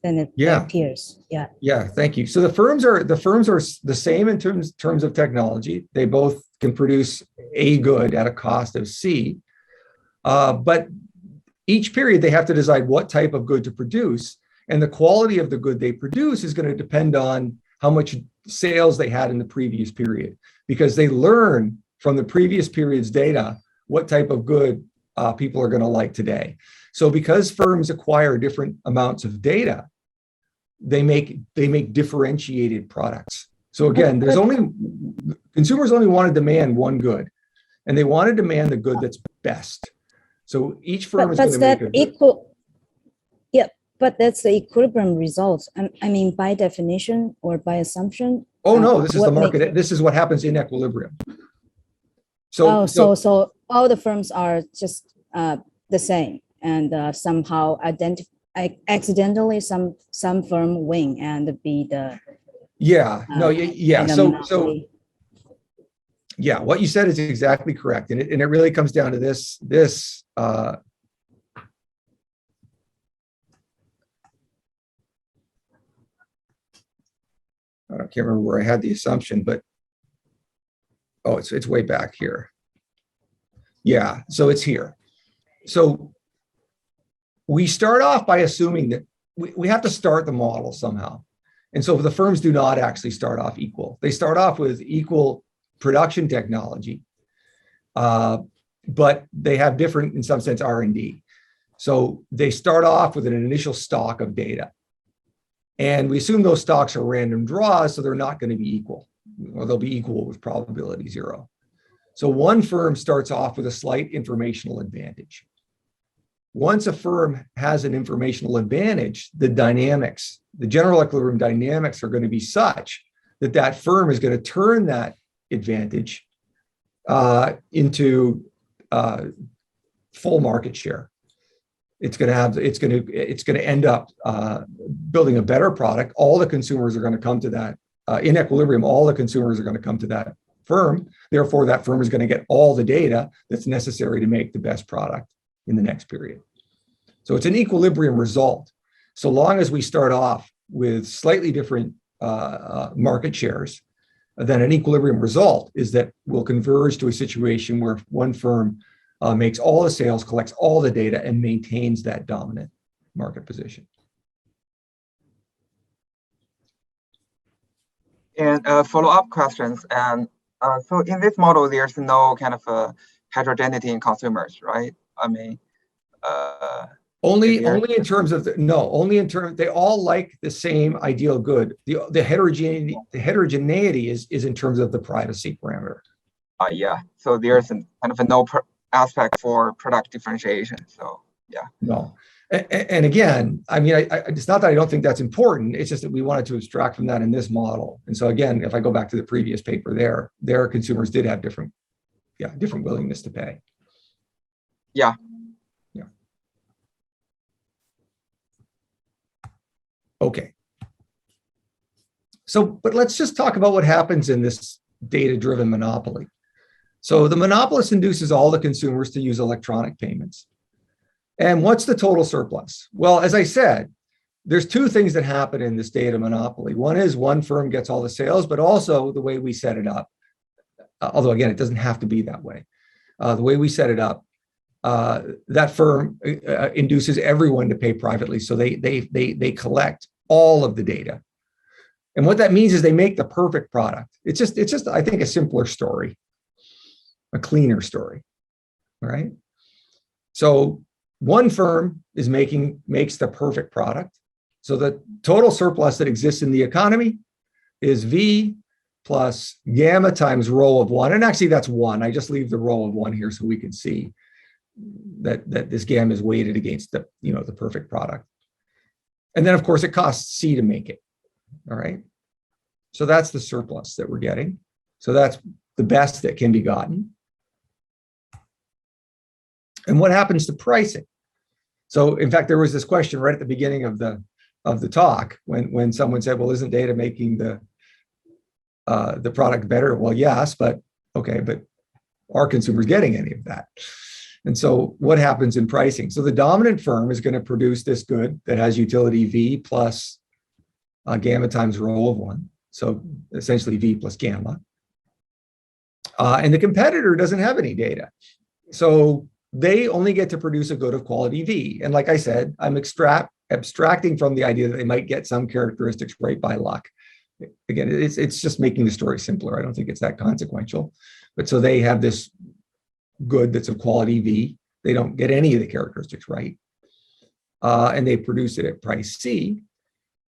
their peers? Yeah, thank you. So the firms are the same in terms of technology. They both can produce a good at a cost of C, but each period they have to decide what type of good to produce, and the quality of the good they produce is going to depend on how much sales they had in the previous period, because they learn from the previous period's data what type of good people are going to like today. So because firms acquire different amounts of data, they make differentiated products. So again, consumers only want to demand one good, and they want to demand the good that's best. So each firm is going to make equal. Yeah, but that's the equilibrium result. I mean, by definition or by assumption. Oh no, this is the market. This is what happens in equilibrium. So all the firms are just the same, and somehow accidentally some firm win and be the yeah, what you said is exactly correct, and it really comes down to this I can't remember where I had the assumption, but it's way back here. Yeah, so it's here. So we start off by assuming that we have to start the model somehow. And so the firms do not actually start off equal. They start off with equal production technology, but they have different, in some sense, R&D. So they start off with an initial stock of data. And we assume those stocks are random draws, so they're not going to be equal, or they'll be equal with probability 0. So one firm starts off with a slight informational advantage. Once a firm has an informational advantage, the general equilibrium dynamics are going to be such that that firm is going to turn that advantage into full market share. It's going to end up building a better product. All the consumers are going to come to that in equilibrium. All the consumers are going to come to that firm. Therefore, that firm is going to get all the data that's necessary to make the best product in the next period. So it's an equilibrium result. So long as we start off with slightly different market shares, then an equilibrium result is that we'll converge to a situation where one firm makes all the sales, collects all the data, and maintains that dominant market position. And follow-up questions. And so in this model, there's no kind of heterogeneity in consumers, right? I mean, only in terms of they all like the same ideal good. The heterogeneity is in terms of the privacy parameter. Yeah. So there's kind of a no aspect for product differentiation. So yeah. No. And again, I mean, it's not that I don't think that's important. It's just that we wanted to abstract from that in this model. And so again, if I go back to the previous paper, their consumers did have different willingness to pay. Yeah. Yeah. Okay. So, but let's just talk about what happens in this data-driven monopoly. So the monopolist induces all the consumers to use electronic payments. And what's the total surplus? Well, as I said, there's two things that happen in this data monopoly. One is one firm gets all the sales, but also the way we set it up, although again, it doesn't have to be that way. The way we set it up that firm induces everyone to pay privately. So they collect all of the data. And what that means is they make the perfect product. It's just I think, a simpler story, a cleaner story. All right. So one firm is makes the perfect product. So the total surplus that exists in the economy is V plus gamma times rho of 1. And actually that's 1. I just leave the rho of 1 here so we can see that this gamma is weighted against the perfect product. And then of course it costs C to make it. All right. So that's the surplus that we're getting. So that's the best that can be gotten. And what happens to pricing? So in fact, there was this question right at the beginning of the talk when someone said, well, isn't data making the product better? Well, yes, but okay, but are consumers getting any of that? And so what happens in pricing? So the dominant firm is going to produce this good that has utility V plus gamma times rho of 1. So essentially V plus gamma. And the competitor doesn't have any data. So they only get to produce a good of quality V. And like I said, I'm abstracting from the idea that they might get some characteristics right by luck. Again, it's just making the story simpler. I don't think it's that consequential. But so they have this good that's of quality V. They don't get any of the characteristics right. And they produce it at price C.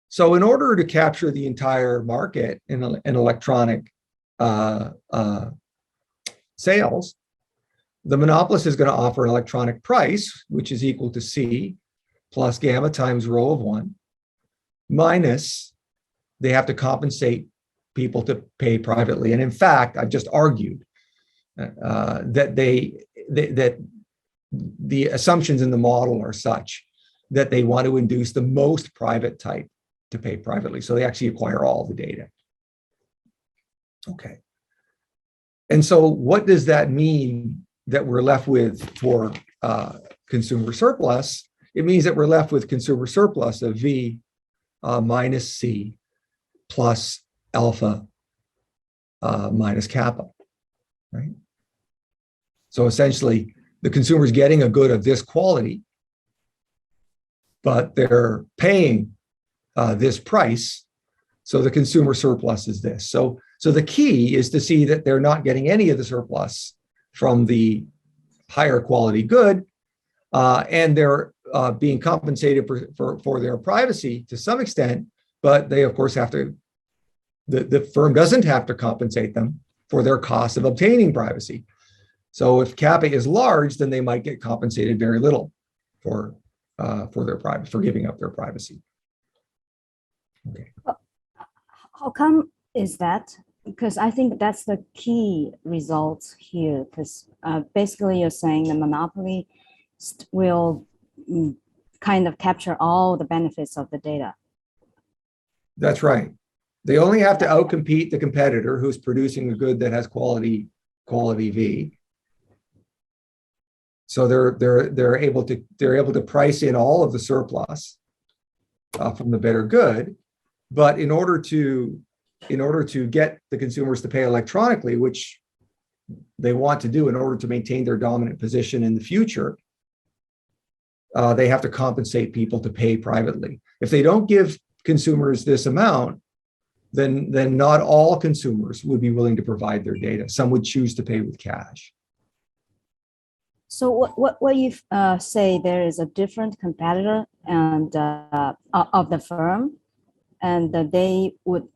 So in order to capture the entire market in electronic sales, the monopolist is going to offer an electronic price, which is equal to C plus gamma times rho of 1, minus they have to compensate people to pay privately. And in fact, I've just argued that the assumptions in the model are such that they want to induce the most private type to pay privately. So they actually acquire all the data. Okay. And so what does that mean that we're left with for consumer surplus? It means that we're left with consumer surplus of V minus C plus alpha minus kappa, right? So essentially, the consumer's getting a good of this quality, but they're paying this price. So the consumer surplus is this. So the key is to see that they're not getting any of the surplus from the higher quality good, and they're being compensated for their privacy to some extent, but they of course have to, the firm doesn't have to compensate them for their cost of obtaining privacy. So if kappa is large, then they might get compensated very little for their privacy, for giving up their privacy. Okay. How come is that? Because I think that's the key result here, because basically you're saying the monopoly will kind of capture all the benefits of the data. That's right. They only have to outcompete the competitor who's producing a good that has quality V. So they're able to price in all of the surplus from the better good, but in order to get the consumers to pay electronically, which they want to do in order to maintain their dominant position in the future, they have to compensate people to pay privately. If they don't give consumers this amount, then not all consumers would be willing to provide their data. Some would choose to pay with cash. So what you say there is a different competitor and of the firm, and they would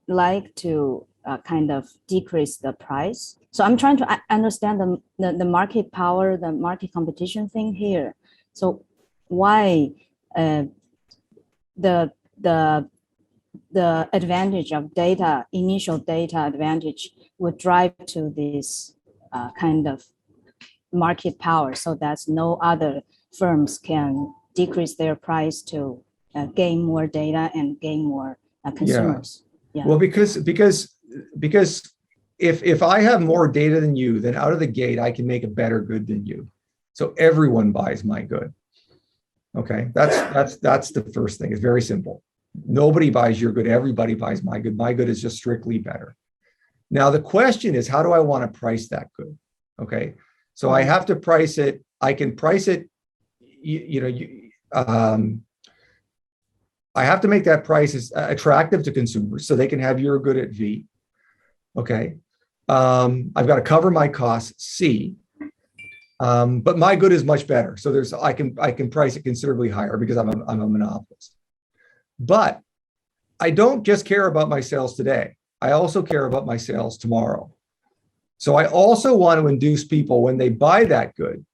like to kind of decrease the price. So I'm trying to understand the market power, the market competition thing here. So why the advantage of data, initial data advantage, would drive to this kind of market power, so that no other firms can decrease their price to gain more data and gain more consumers. Yeah. Well, because if I have more data than you, then out of the gate I can make a better good than you. So everyone buys my good. Okay, that's the first thing. It's very simple. Nobody buys your good. Everybody buys my good. My good is just strictly better. Now the question is, how do I want to price that good? Okay, so I have to price it I can price it, I have to make that price as attractive to consumers so they can have your good at V. Okay. I've got to cover my costs, C. But my good is much better. So I can price it considerably higher because I'm a monopolist. But I don't just care about my sales today. I also care about my sales tomorrow. So I also want to induce people when they buy that good,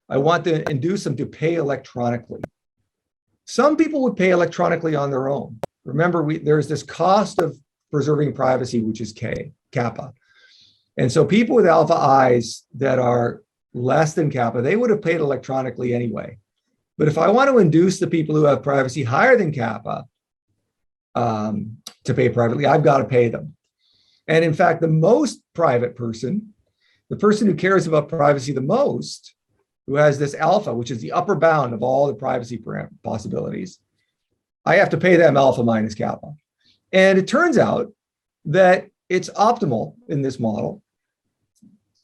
I want to induce them to pay electronically. Some people would pay electronically on their own. Remember, there's this cost of preserving privacy, which is kappa. And so people with alpha I's that are less than kappa, they would have paid electronically anyway. But if I want to induce the people who have privacy higher than kappa to pay privately, I've got to pay them. And in fact, the most private person, the person who cares about privacy the most, who has this alpha, which is the upper bound of all the privacy possibilities, I have to pay them alpha minus kappa. And it turns out that it's optimal in this model.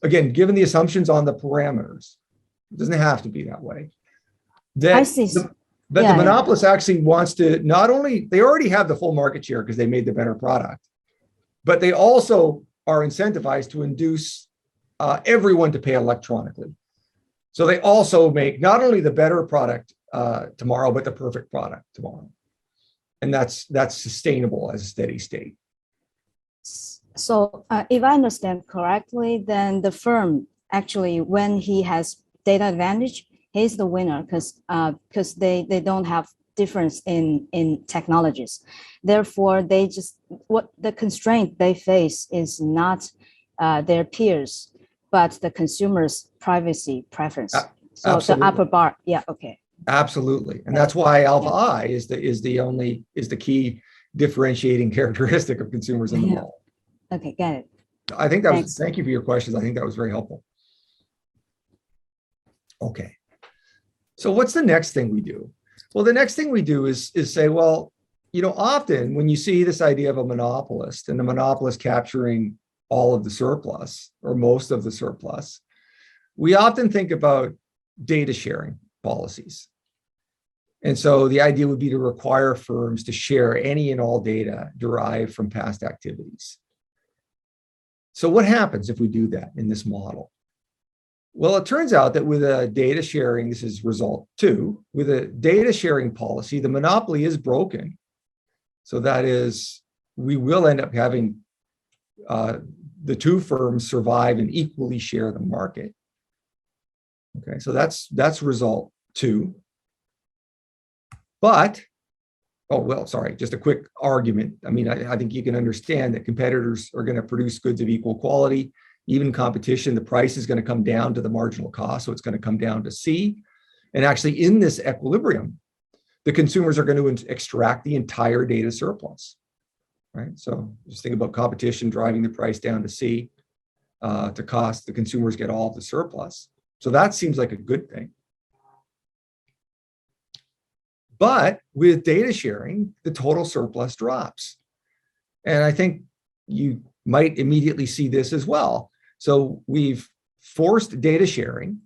Again, given the assumptions on the parameters, it doesn't have to be that way. That I see. But the monopolist actually wants to not only, they already have the full market share because they made the better product, but they also are incentivized to induce everyone to pay electronically. So they also make not only the better product tomorrow, but the perfect product tomorrow. And that's sustainable as a steady state. So if I understand correctly, then the firm actually, when he has data advantage, he's the winner because they don't have difference in technologies. Therefore, what the constraint they face is not their peers, but the consumer's privacy preference. So absolutely. The upper bar, yeah, okay. Absolutely, and that's why alpha I is the key differentiating characteristic of consumers in the model. Okay, got it. I think that was, thank you for your questions. I think that was very helpful. Okay, so what's the next thing we do? Well, the next thing we do is say, well, often when you see this idea of a monopolist and the monopolist capturing all of the surplus or most of the surplus, we often think about data sharing policies. And so the idea would be to require firms to share any and all data derived from past activities. So what happens if we do that in this model? Well, it turns out that with a data sharing, this is result 2, with a data sharing policy, the monopoly is broken. So that is, we will end up having the two firms survive and equally share the market. Okay, so that's result 2. But, just a quick argument. I mean, I think you can understand that competitors are going to produce goods of equal quality. Even competition, the price is going to come down to the marginal cost, so it's going to come down to C. And actually, in this equilibrium, the consumers are going to extract the entire data surplus, right? So just think about competition driving the price down to C, to cost. The consumers get all of the surplus. So that seems like a good thing. But with data sharing, the total surplus drops. And I think you might immediately see this as well. So we've forced data sharing.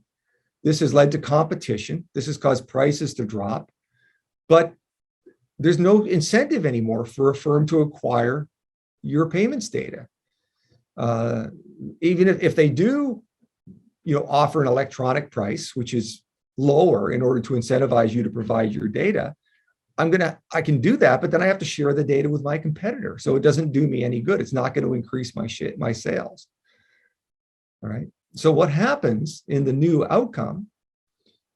This has led to competition. This has caused prices to drop. But there's no incentive anymore for a firm to acquire your payments data. Even if they do, offer an electronic price, which is lower in order to incentivize you to provide your data, I can do that, but then I have to share the data with my competitor. So it doesn't do me any good. It's not going to increase my sales. All right. So what happens in the new outcome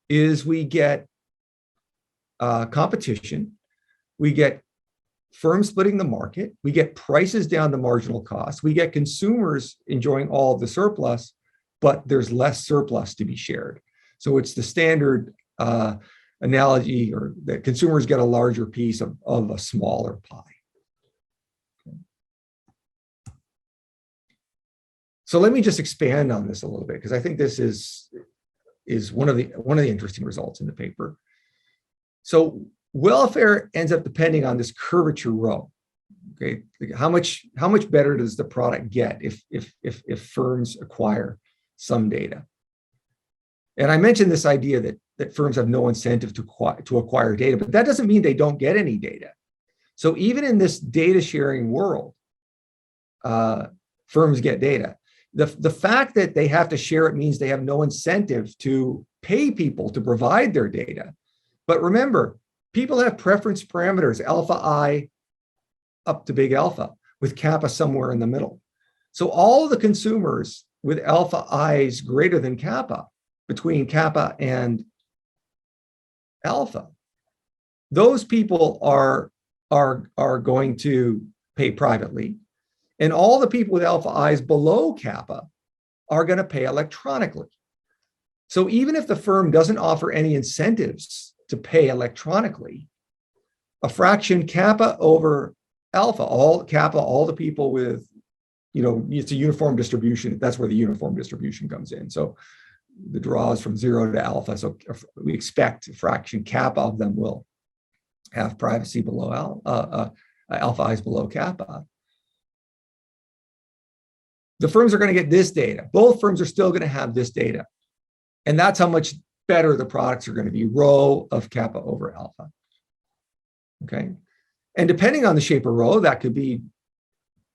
is we get competition, we get firms splitting the market, we get prices down to marginal cost, we get consumers enjoying all of the surplus, but there's less surplus to be shared. So it's the standard analogy, or that consumers get a larger piece of a smaller pie. Okay. So let me just expand on this a little bit, because I think this is one of the interesting results in the paper. So welfare ends up depending on this curvature rho. Okay, how much better does the product get if firms acquire some data? And I mentioned this idea that firms have no incentive to acquire data, but that doesn't mean they don't get any data. So even in this data sharing world, firms get data. The fact that they have to share it means they have no incentive to pay people to provide their data. But remember, people have preference parameters, alpha I up to big alpha, with kappa somewhere in the middle. So all the consumers with alpha I's greater than kappa, between kappa and alpha, those people are going to pay privately. And all the people with alpha I's below kappa are going to pay electronically. So even if the firm doesn't offer any incentives to pay electronically, a fraction kappa over alpha, all the people with, it's a uniform distribution. That's where the uniform distribution comes in. So the draw is from 0 to alpha. So we expect a fraction kappa of them will have privacy below alpha I's below kappa. The firms are going to get this data. Both firms are still going to have this data. And that's how much better the products are going to be, rho of kappa over alpha. Okay. And depending on the shape of rho, that could be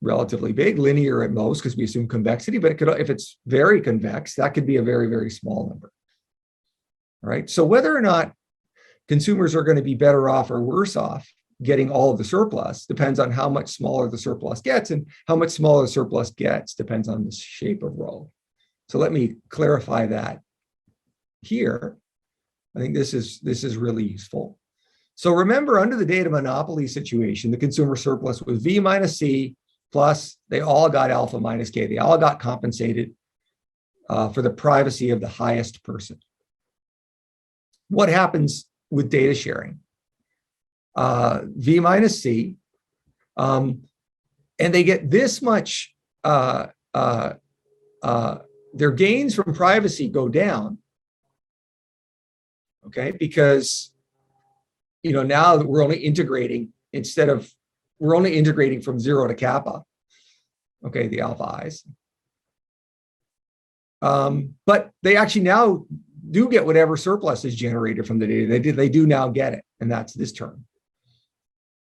relatively big, linear at most, because we assume convexity, but it could, if it's very convex, that could be a very, very small number. All right. So whether or not consumers are going to be better off or worse off getting all of the surplus depends on how much smaller the surplus gets, and how much smaller the surplus gets depends on the shape of rho. So let me clarify that here. I think this is really useful. So remember, under the data monopoly situation, the consumer surplus was V minus C plus they all got alpha minus K. They all got compensated for the privacy of the highest person. What happens with data sharing? V minus C, and they get this much, their gains from privacy go down, okay? Because, now that we're only integrating, we're only integrating from 0 to kappa, okay, the alpha I's. But they actually now do get whatever surplus is generated from the data. They do now get it, and that's this term.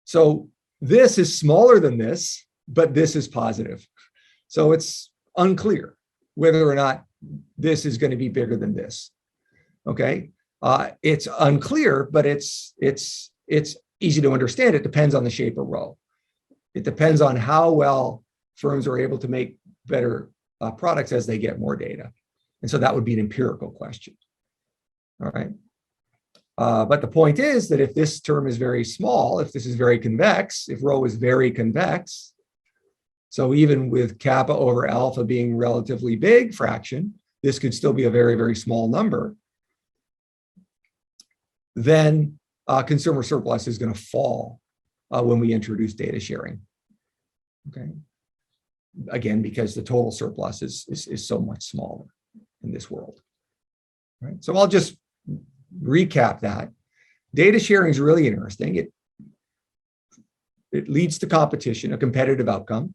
So this is smaller than this, but this is positive. So it's unclear whether or not this is going to be bigger than this. Okay, it's unclear, but it's easy to understand. It depends on the shape of rho. It depends on how well firms are able to make better products as they get more data. And so that would be an empirical question. All right. But the point is that if this term is very small, if this is very convex, if rho is very convex, so even with kappa over alpha being relatively big fraction, this could still be a very, very small number, then consumer surplus is going to fall when we introduce data sharing. Okay. Again, because the total surplus is so much smaller in this world. Right. So I'll just recap that. Data sharing is really interesting. It leads to competition, a competitive outcome.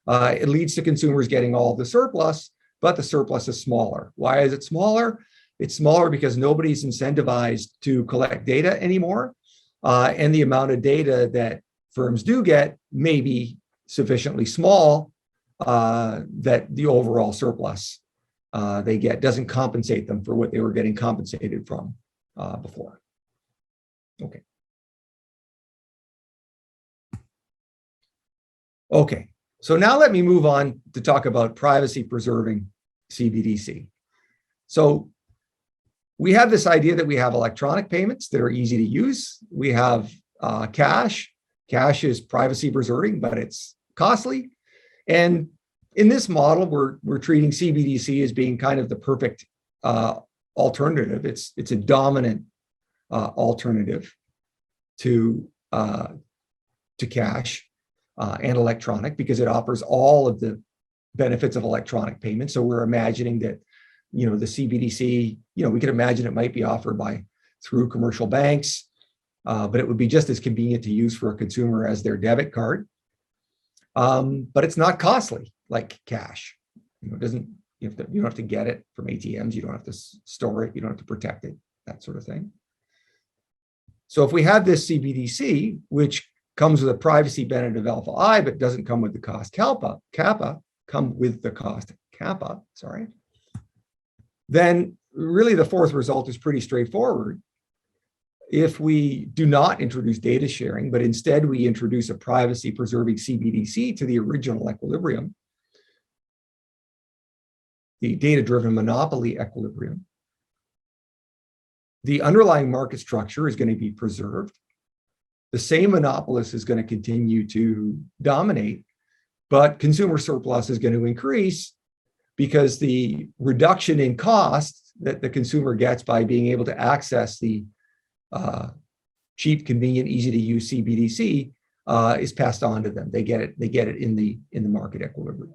It leads to consumers getting all of the surplus, but the surplus is smaller. Why is it smaller? It's smaller because nobody's incentivized to collect data anymore. And the amount of data that firms do get may be sufficiently small that the overall surplus they get doesn't compensate them for what they were getting compensated from before. Okay. Okay, so now let me move on to talk about privacy preserving CBDC. So we have this idea that we have electronic payments that are easy to use. We have cash. Cash is privacy preserving, but it's costly. And in this model, we're treating CBDC as being kind of the perfect alternative. It's a dominant alternative to cash and electronic because it offers all of the benefits of electronic payment. So we're imagining that, the CBDC, we could imagine it might be offered through commercial banks, but it would be just as convenient to use for a consumer as their debit card. But it's not costly like cash. It doesn't You don't have to get it from ATMs. You don't have to store it. You don't have to protect it, that sort of thing. So if we have this CBDC, which comes with a privacy benefit of alpha I, but doesn't come with the cost kappa, sorry, then really the fourth result is pretty straightforward. If we do not introduce data sharing, but instead we introduce a privacy preserving CBDC to the original equilibrium, the data-driven monopoly equilibrium, the underlying market structure is going to be preserved. The same monopolist is going to continue to dominate, but consumer surplus is going to increase because the reduction in cost that the consumer gets by being able to access the cheap, convenient, easy to use CBDC is passed on to them. They get it in the market equilibrium.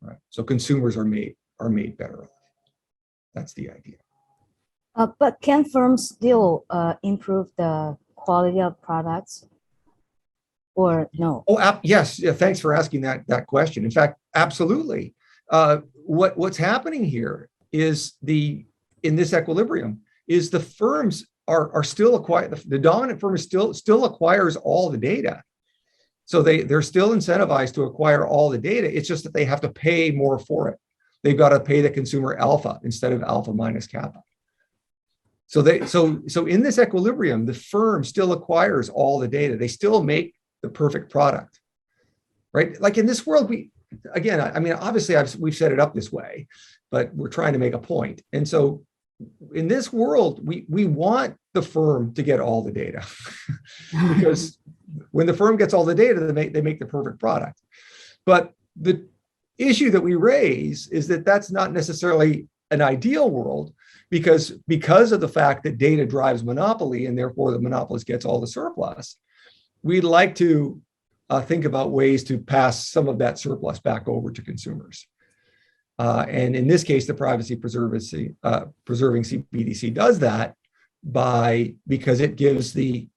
Right. So consumers are made better off. That's the idea. But can firms still improve the quality of products, or no? Oh, yes. Yeah, thanks for asking that question. In fact, absolutely. What's happening here is in this equilibrium is the firms are still the dominant firm is still acquires all the data. So they're still incentivized to acquire all the data. It's just that they have to pay more for it. They've got to pay the consumer alpha instead of alpha minus kappa. So in this equilibrium, the firm still acquires all the data. They still make the perfect product, right? Like in this world, obviously we've set it up this way, but we're trying to make a point. And so in this world, we want the firm to get all the data because when the firm gets all the data, they make the perfect product. But the issue that we raise is that that's not necessarily an ideal world because of the fact that data drives monopoly and therefore the monopolist gets all the surplus. We'd like to think about ways to pass some of that surplus back over to consumers. And in this case, the privacy preserving CBDC does that because it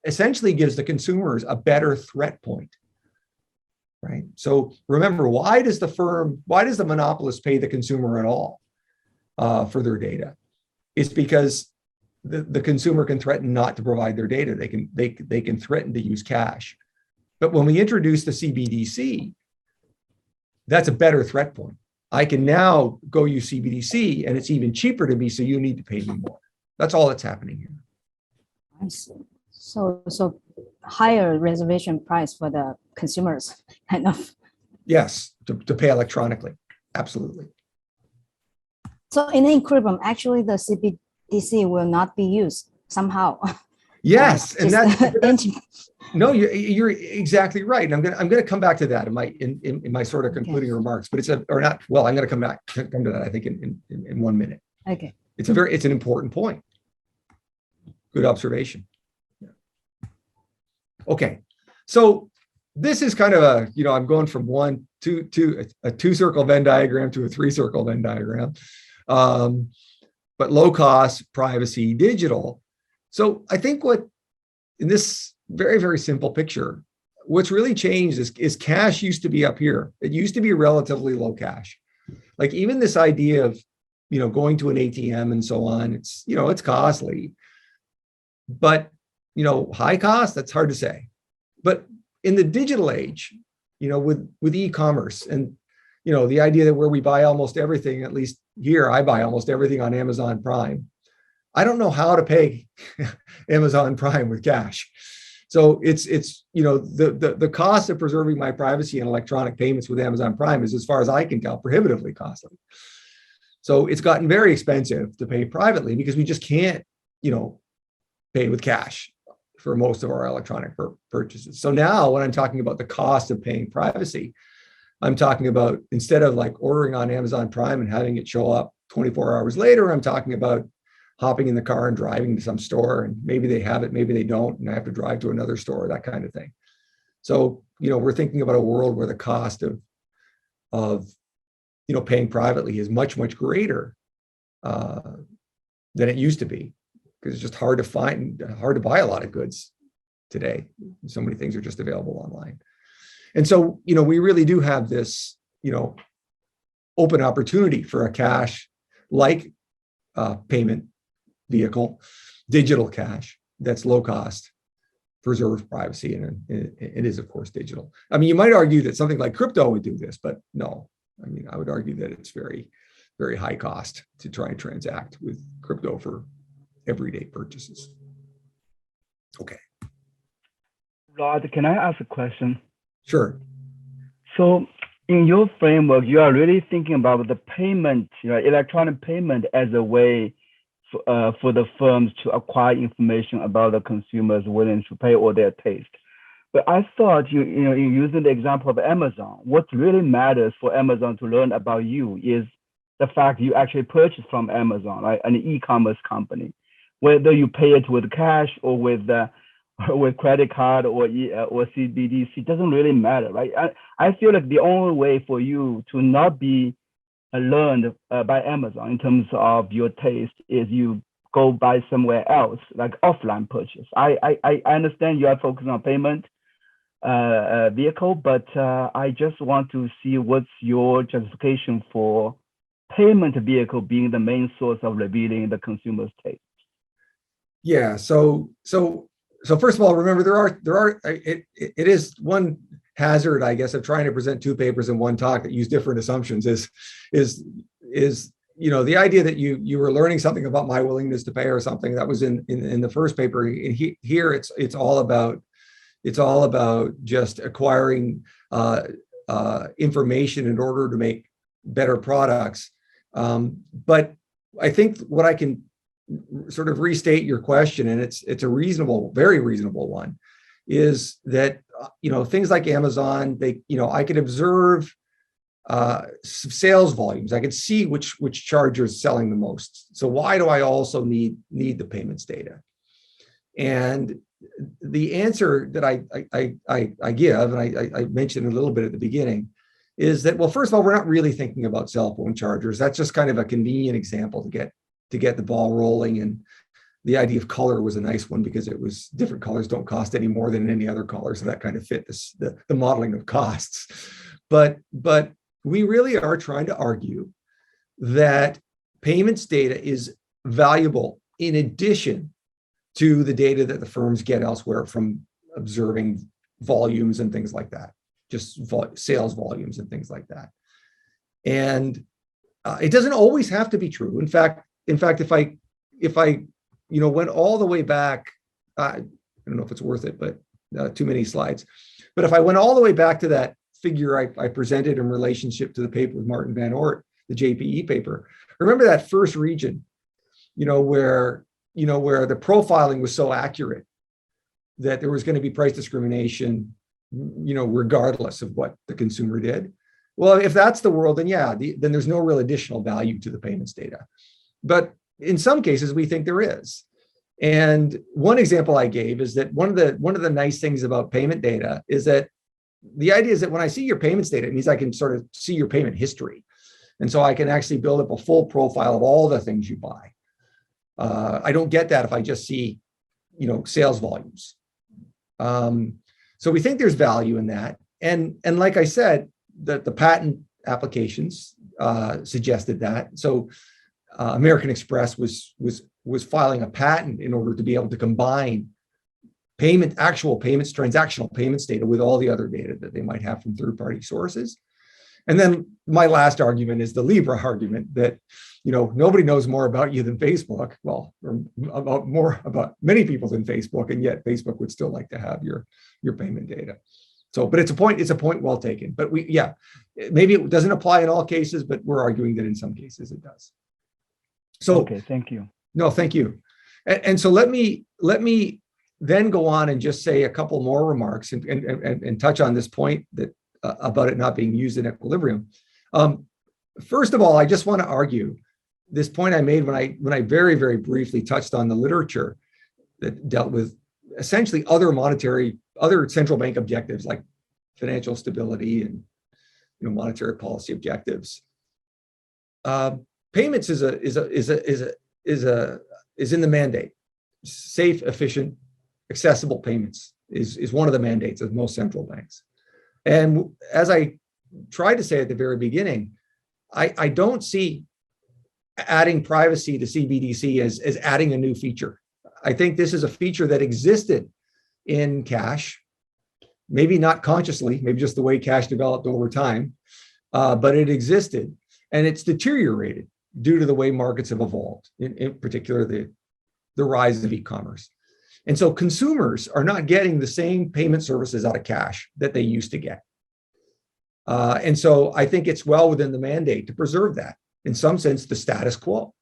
essentially gives the consumers a better threat point, right? So remember, why does the monopolist pay the consumer at all for their data? It's because the consumer can threaten not to provide their data. They can threaten to use cash. But when we introduce the CBDC, that's a better threat point. I can now go use CBDC and it's even cheaper to me, so you need to pay me more. That's all that's happening here. I see. So higher reservation price for the consumers, kind of. Yes, to pay electronically. Absolutely. So in the equilibrium, actually the CBDC will not be used somehow. Yes, and that's no, you're exactly right. And I'm going to come back to that in my sort of concluding remarks. But I'm going to come to that, I think, in 1 minute. Okay. It's an important point. Good observation. Yeah. Okay, so this is kind of I'm going from a 2-circle Venn diagram to a 3-circle Venn diagram, but low cost, privacy, digital. So I think in this very, very simple picture, what's really changed is cash used to be up here. It used to be relatively low cash. Like even this idea of, going to an ATM and so on, it's costly, but, high cost, that's hard to say. But in the digital age, with e-commerce and, the idea that where we buy almost everything, at least here, I buy almost everything on Amazon Prime. I don't know how to pay Amazon Prime with cash. So it's the cost of preserving my privacy and electronic payments with Amazon Prime is, as far as I can tell, prohibitively costly. So it's gotten very expensive to pay privately because we just can't, pay with cash for most of our electronic purchases. So now when I'm talking about the cost of paying privacy, I'm talking about, instead of like ordering on Amazon Prime and having it show up 24 hours later, I'm talking about hopping in the car and driving to some store, and maybe they have it, maybe they don't, and I have to drive to another store, that kind of thing. So, we're thinking about a world where the cost of paying privately is much, much greater than it used to be, because it's just hard to buy a lot of goods today. So many things are just available online. And so, we really do have this, open opportunity for a cash-like payment vehicle, digital cash that's low cost, preserves privacy, and it is, of course, digital. I mean, you might argue that something like crypto would do this, but no. I mean, I would argue that it's very, very high cost to try and transact with crypto for everyday purchases. Okay. Rod, can I ask a question? Sure. So in your framework, you are really thinking about the payment, electronic payment as a way for the firms to acquire information about the consumers willing to pay or their taste. But I thought you're using the example of Amazon. What really matters for Amazon to learn about you is the fact you actually purchase from Amazon, right? An e-commerce company, whether you pay it with cash or with credit card or CBDC, doesn't really matter, right? I feel like the only way for you to not be learned by Amazon in terms of your taste is you go buy somewhere else, like offline purchase. I understand you are focusing on payment vehicle, but I just want to see what's your justification for payment vehicle being the main source of revealing the consumer's taste. Yeah. So first of all, remember it is one hazard, I guess, of trying to present two papers in one talk that use different assumptions is the idea that you were learning something about my willingness to pay or something that was in the first paper. Here it's all about just acquiring information in order to make better products. But I think what I can sort of restate your question, and it's a reasonable, very reasonable one, is that things like Amazon, I could observe sales volumes. I could see which charger is selling the most. So why do I also need the payments data? And the answer that I give, and I mentioned a little bit at the beginning, is that, well, first of all, we're not really thinking about cell phone chargers. That's just kind of a convenient example to get the ball rolling. And the idea of color was a nice one because it was different colors don't cost any more than any other color. So that kind of fit the modeling of costs. But we really are trying to argue that payments data is valuable in addition to the data that the firms get elsewhere from observing volumes and things like that, just sales volumes and things like that. And it doesn't always have to be true. In fact, if I went all the way back, I don't know if it's worth it, but too many slides. But if I went all the way back to that figure I presented in relationship to the paper with Martin Van Oort, the JPE paper, remember that first region, where the profiling was so accurate that there was going to be price discrimination, regardless of what the consumer did. Well, if that's the world, then yeah, then there's no real additional value to the payments data. But in some cases, we think there is. And one example I gave is that one of the nice things about payment data is that the idea is that when I see your payments data, it means I can sort of see your payment history. And so I can actually build up a full profile of all the things you buy. I don't get that if I just see, sales volumes. So we think there's value in that. And like I said, the patent applications suggested that. So American Express was filing a patent in order to be able to combine actual payments, transactional payments data with all the other data that they might have from third-party sources. And then my last argument is the Libra argument that, nobody knows more about you than Facebook. Well, or more about many people than Facebook, and yet Facebook would still like to have your payment data. So, but it's a point well taken. But maybe it doesn't apply in all cases, but we're arguing that in some cases it does. So, okay, thank you. No, thank you. And so let me then go on and just say a couple more remarks and touch on this point that about it not being used in equilibrium. First of all, I just want to argue this point I made when I very, very briefly touched on the literature that dealt with essentially other central bank objectives like financial stability and monetary policy objectives. Payments is in the mandate. Safe, efficient, accessible payments is one of the mandates of most central banks. And as I tried to say at the very beginning, I don't see adding privacy to CBDC as adding a new feature. I think this is a feature that existed in cash, maybe not consciously, maybe just the way cash developed over time, but it existed, and it's deteriorated due to the way markets have evolved, in particular the rise of e-commerce. And so consumers are not getting the same payment services out of cash that they used to get. And so I think it's well within the mandate to preserve that, in some sense, the status quo.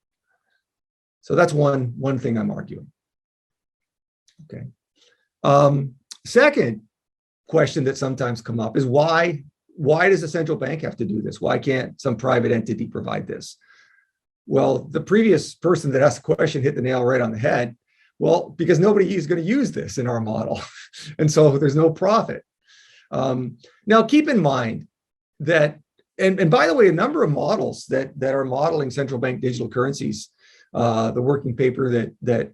So that's one thing I'm arguing. Okay. Second question that sometimes come up is why does the central bank have to do this? Why can't some private entity provide this? Well, the previous person that asked the question hit the nail right on the head. Well, because nobody is going to use this in our model. And so there's no profit. Now, keep in mind that, and by the way, a number of models that are modeling central bank digital currencies, the working paper that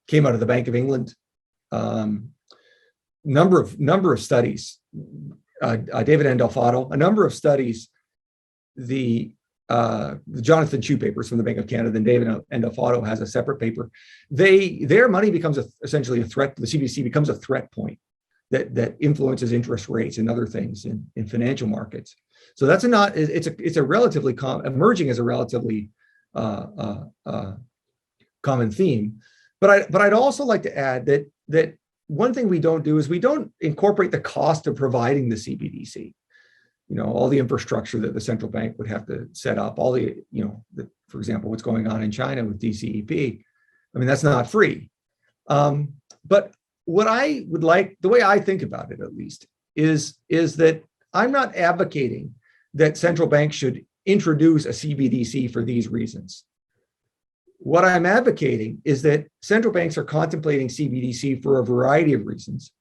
came out of the Bank of England, number of studies, David Andelfato, a number of studies, the Jonathan Chu papers from the Bank of Canada, and David Andelfato has a separate paper. Their money becomes essentially a threat. The CBDC becomes a threat point that influences interest rates and other things in financial markets. So that's it's a relatively emerging as a relatively common theme. But I'd also like to add that one thing we don't do is we don't incorporate the cost of providing the CBDC. You know, all the infrastructure that the central bank would have to set up, all the, for example, what's going on in China with DCEP. I mean, that's not free. But what I would like, the way I think about it at least, is that I'm not advocating that central banks should introduce a CBDC for these reasons. What I'm advocating is that central banks are contemplating CBDC for a variety of reasons.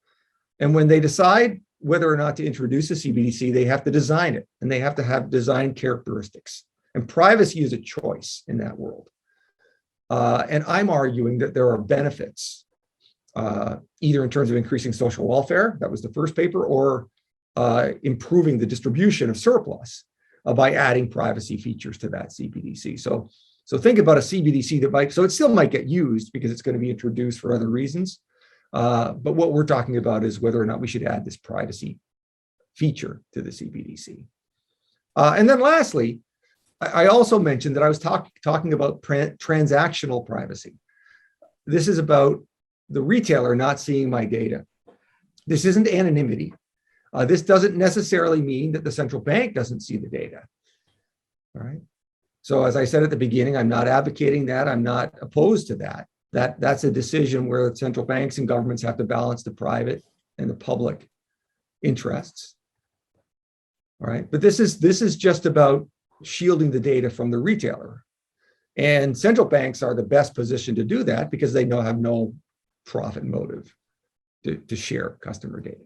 And when they decide whether or not to introduce a CBDC, they have to design it, and they have to have design characteristics. And privacy is a choice in that world. And I'm arguing that there are benefits, either in terms of increasing social welfare, that was the first paper, or improving the distribution of surplus by adding privacy features to that CBDC. So think about a CBDC that so it still might get used because it's going to be introduced for other reasons. But what we're talking about is whether or not we should add this privacy feature to the CBDC. And then lastly, I also mentioned that I was talking about transactional privacy. This is about the retailer not seeing my data. This isn't anonymity. This doesn't necessarily mean that the central bank doesn't see the data. All right. So as I said at the beginning, I'm not advocating that. I'm not opposed to that. That's a decision where central banks and governments have to balance the private and the public interests. All right. But this is just about shielding the data from the retailer. And central banks are the best position to do that because they have no profit motive to share customer data.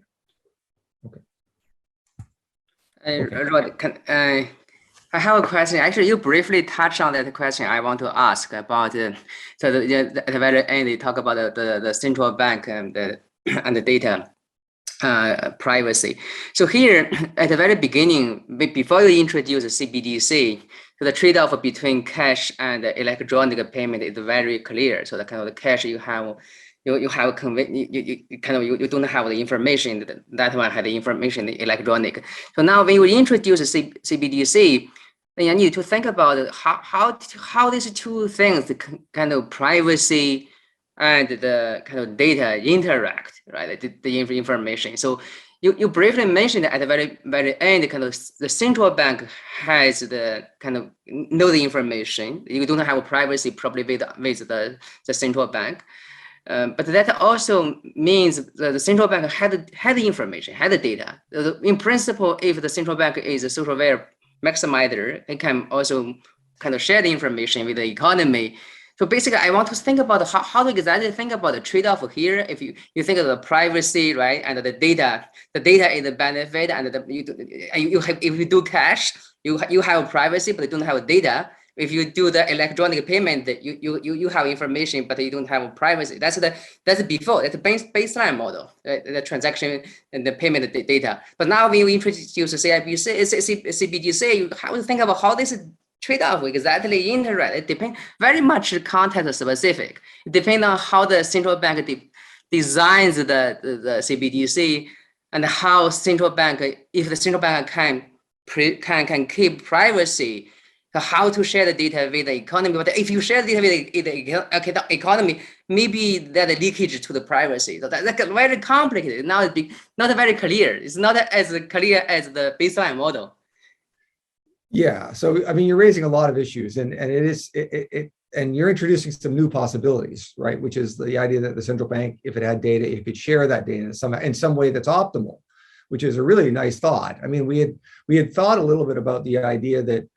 Okay. Rod, I have a question. Actually, you briefly touched on that question. I want to ask about at the very end, you talk about the central bank and the data privacy. So here at the very beginning, before you introduce a CBDC, so the trade-off between cash and electronic payment is very clear. So the kind of the cash you have. You don't have the information. That one had the information, the electronic. So now when you introduce a CBDC, then you need to think about how these two things, the kind of privacy and the kind of data interact, right? The information. So you briefly mentioned at the very end, kind of the central bank has the kind of know the information. You don't have privacy probably with the central bank. But that also means that the central bank had the information, had the data. In principle, if the central bank is a social value maximizer, it can also kind of share the information with the economy. So basically, I want to think about how to exactly think about the trade-off here. If you think of the privacy, right, and the data is the benefit, and if you do cash, you have privacy, but you don't have data. if you do the electronic payment, you have information, but you don't have privacy. That's before, that's the baseline model, the transaction and the payment data. But now when we introduce CBDC, you have to think about how this trade-off exactly interact. It depends very much context specific. It depends on how the central bank designs the CBDC and how central bank, if the central bank can keep privacy, how to share the data with the economy. But if you share the data with the economy, maybe there's a leakage to the privacy. So that's very complicated. Now it's not very clear. It's not as clear as the baseline model. Yeah. So I mean, you're raising a lot of issues, and and you're introducing some new possibilities, right? Which is the idea that the central bank, if it had data, it could share that data in some way that's optimal, which is a really nice thought. I mean, we had thought a little bit about the idea that,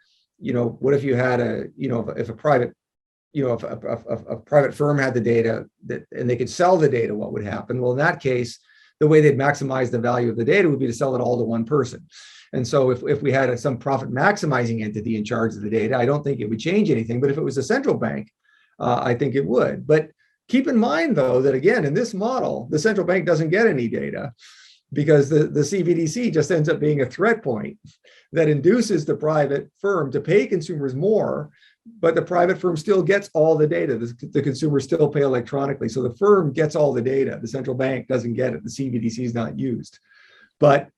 what if you had if a private, if a private firm had the data and they could sell the data, what would happen? Well, in that case, the way they'd maximize the value of the data would be to sell it all to one person. And so if we had some profit maximizing entity in charge of the data, I don't think it would change anything. But if it was a central bank, I think it would. But keep in mind, though, that again, in this model, the central bank doesn't get any data, because the CBDC just ends up being a threat point that induces the private firm to pay consumers more, but the private firm still gets all the data. The consumers still pay electronically. So the firm gets all the data. The central bank doesn't get it. The CBDC is not used. But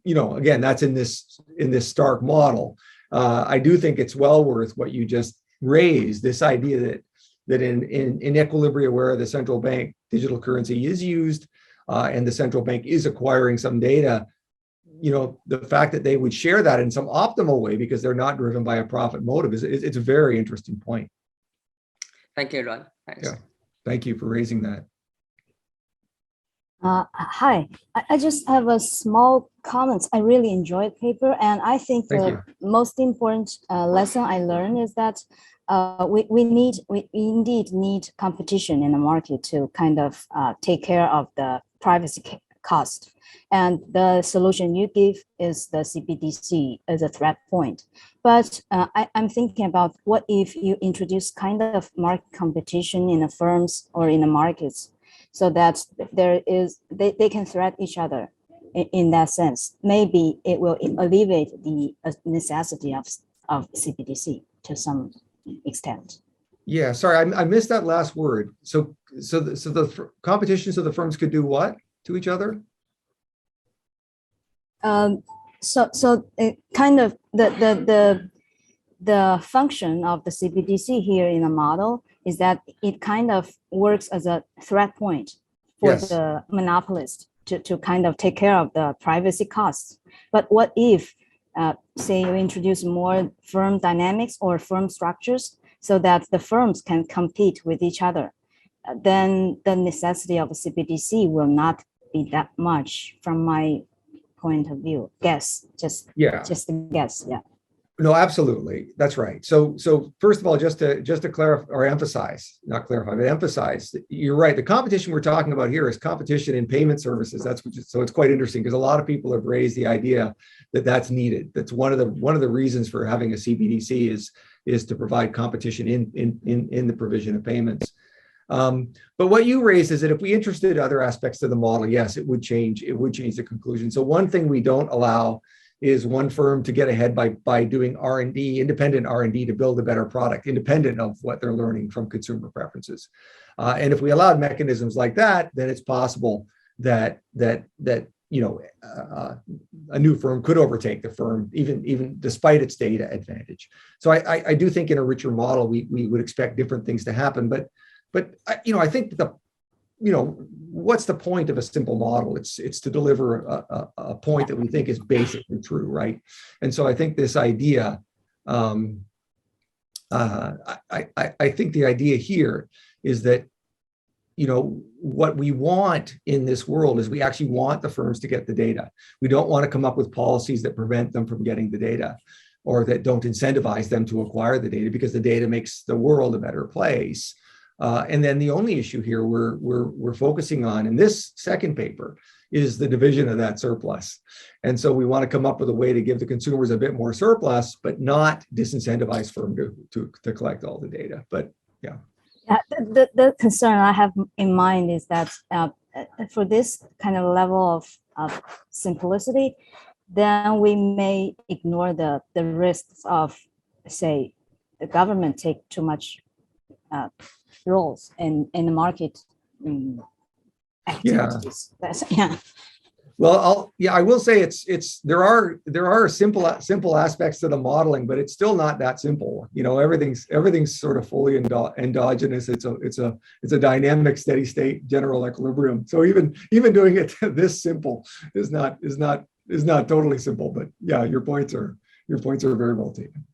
again, that's in this stark model. I do think it's well worth what you just raised, this idea that in equilibria where the central bank digital currency is used, and the central bank is acquiring some data, the fact that they would share that in some optimal way because they're not driven by a profit motive it's a very interesting point. Thank you, Rod. Thanks. Yeah, thank you for raising that. Hi, I just have a small comment. I really enjoyed the paper, and I think the most important lesson I learned is that we indeed need competition in the market to kind of take care of the privacy cost. And the solution you give is the CBDC as a threat point. But I'm thinking about what if you introduce kind of market competition in the firms or in the markets, so that they can threat each other in that sense. Maybe it will alleviate the necessity of CBDC to some extent. Yeah, sorry, I missed that last word. So the competition, so the firms could do what to each other? So it kind of the function of the CBDC here in the model is that it kind of works as a threat point for the monopolist to kind of take care of the privacy costs. But what if, say, you introduce more firm dynamics or firm structures so that the firms can compete with each other? Then the necessity of a CBDC will not be that much from my point of view. Just a guess. Yeah. No, absolutely. That's right. So first of all, just to clarify or emphasize, not clarify, but emphasize, you're right. The competition we're talking about here is competition in payment services. So it's quite interesting because a lot of people have raised the idea that that's needed. That's one of the reasons for having a CBDC is to provide competition in the provision of payments. But what you raised is that if we interested other aspects of the model, yes, it would change the conclusion. So one thing we don't allow is one firm to get ahead by doing R&D, independent R&D to build a better product, independent of what they're learning from consumer preferences. And if we allowed mechanisms like that, then it's possible that a new firm could overtake the firm, even despite its data advantage. So I do think in a richer model, we would expect different things to happen. But I think what's the point of a simple model? It's to deliver a point that we think is basically true, right? And so I think this idea, I think the idea here is that, what we want in this world is we actually want the firms to get the data. We don't want to come up with policies that prevent them from getting the data or that don't incentivize them to acquire the data, because the data makes the world a better place. And then the only issue here we're focusing on in this second paper is the division of that surplus. And so we want to come up with a way to give the consumers a bit more surplus, but not disincentivize for them to collect all the data. But yeah. The concern I have in mind is that for this kind of level of simplicity, then we may ignore the risks of, say, the government take too much roles in the market activities. Yeah. Well, I will say there are simple aspects to the modeling, but it's still not that simple. You know, everything's sort of fully endogenous. It's a dynamic, steady state general equilibrium. So even doing it this simple is not totally simple. But yeah, your points are very well taken.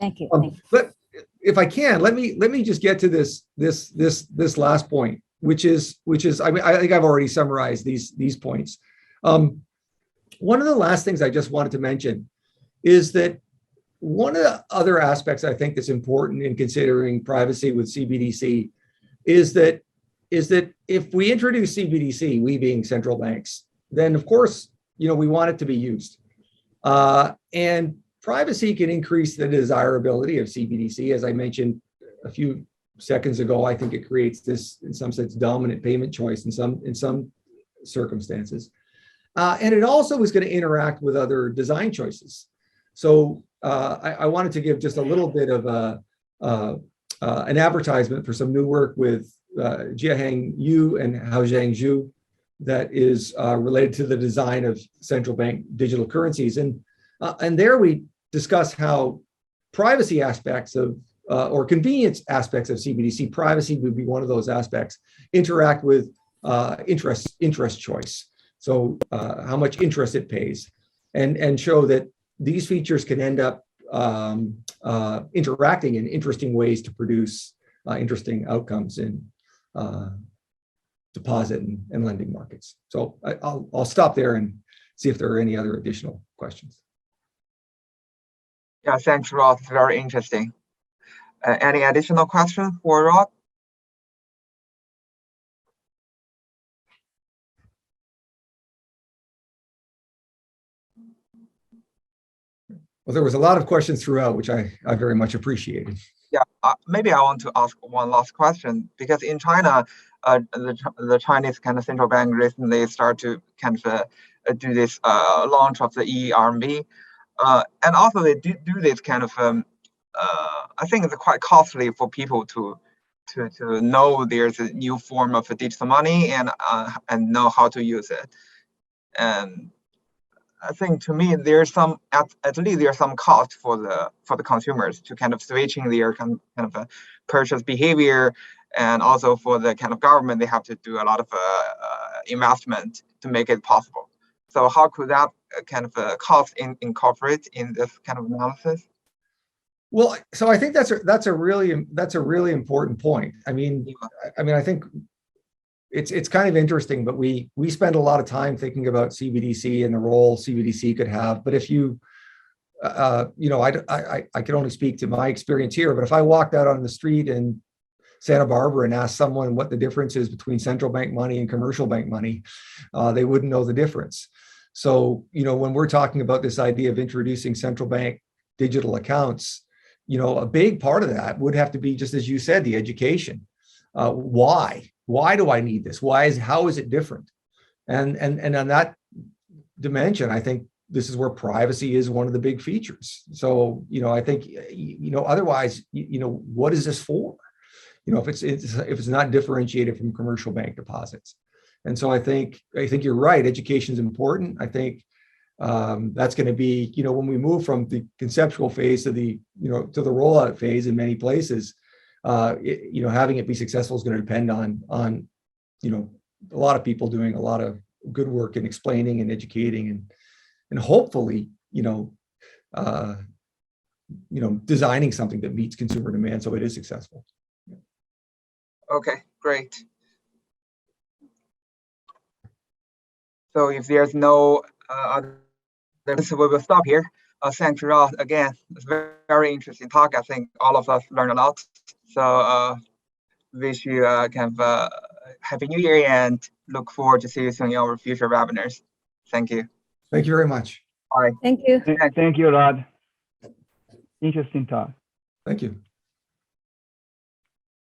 Thank you. But if I can, let me just get to this last point, which is I mean, I think I've already summarized these points. One of the last things I just wanted to mention is that one of the other aspects I think that's important in considering privacy with CBDC is that if we introduce CBDC, we being central banks, then of course, you know, we want it to be used. And privacy can increase the desirability of CBDC. As I mentioned a few seconds ago, I think it creates this, in some sense, dominant payment choice in some circumstances. And it also is going to interact with other design choices. So I wanted to give just a little bit of an advertisement for some new work with Jiaheng Yu and Haozhang Zhu that is related to the design of central bank digital currencies. And there we discuss how privacy aspects of or convenience aspects of CBDC, privacy would be one of those aspects, interact with interest choice. So how much interest it pays, and show that these features can end up interacting in interesting ways to produce interesting outcomes in deposit and lending markets. So I'll stop there and see if there are any other additional questions. Yeah, thanks, Rod. It's very interesting. Any additional questions for Rod? Well, there was a lot of questions throughout, which I very much appreciated. Yeah, maybe I want to ask one last question, because in China, the Chinese kind of central bank recently start to kind of do this launch of the e-RMB, and also they do this kind of I think it's quite costly for people to know there's a new form of digital money and know how to use it. And I think, to me, there's some at least there's some cost for the consumers to kind of switching their kind of purchase behavior, and also for the kind of government, they have to do a lot of investment to make it possible. So how could that kind of cost incorporate in this kind of analysis? Well, so I think that's a really important point. I mean, I think it's kind of interesting, but we spend a lot of time thinking about CBDC and the role CBDC could have. But if you, you know, I can only speak to my experience here, but if I walked out on the street in Santa Barbara and asked someone what the difference is between central bank money and commercial bank money, they wouldn't know the difference. So, you know, when we're talking about this idea of introducing central bank digital accounts, you know, a big part of that would have to be, just as you said, the education. Why do I need this? How is it different? And on that dimension, I think this is where privacy is one of the big features. So, you know, I think, you know, otherwise, you know, what is this for? You know, if it's not differentiated from commercial bank deposits. And so I think you're right. Education is important. I think that's going to be, you know, when we move from the conceptual phase to the rollout phase in many places, you know, having it be successful is going to depend on, you know, a lot of people doing a lot of good work in explaining and educating and hopefully, you know, designing something that meets consumer demand so it is successful. Okay, great. So if there's no other, we will stop here. Thanks, Rod. Again, it's a very interesting talk. I think all of us learned a lot. So wish you kind of Happy New Year and look forward to see you soon in our future webinars. Thank you. Thank you very much. Bye. Thank you. Thank you, Rod. Interesting talk. Thank you.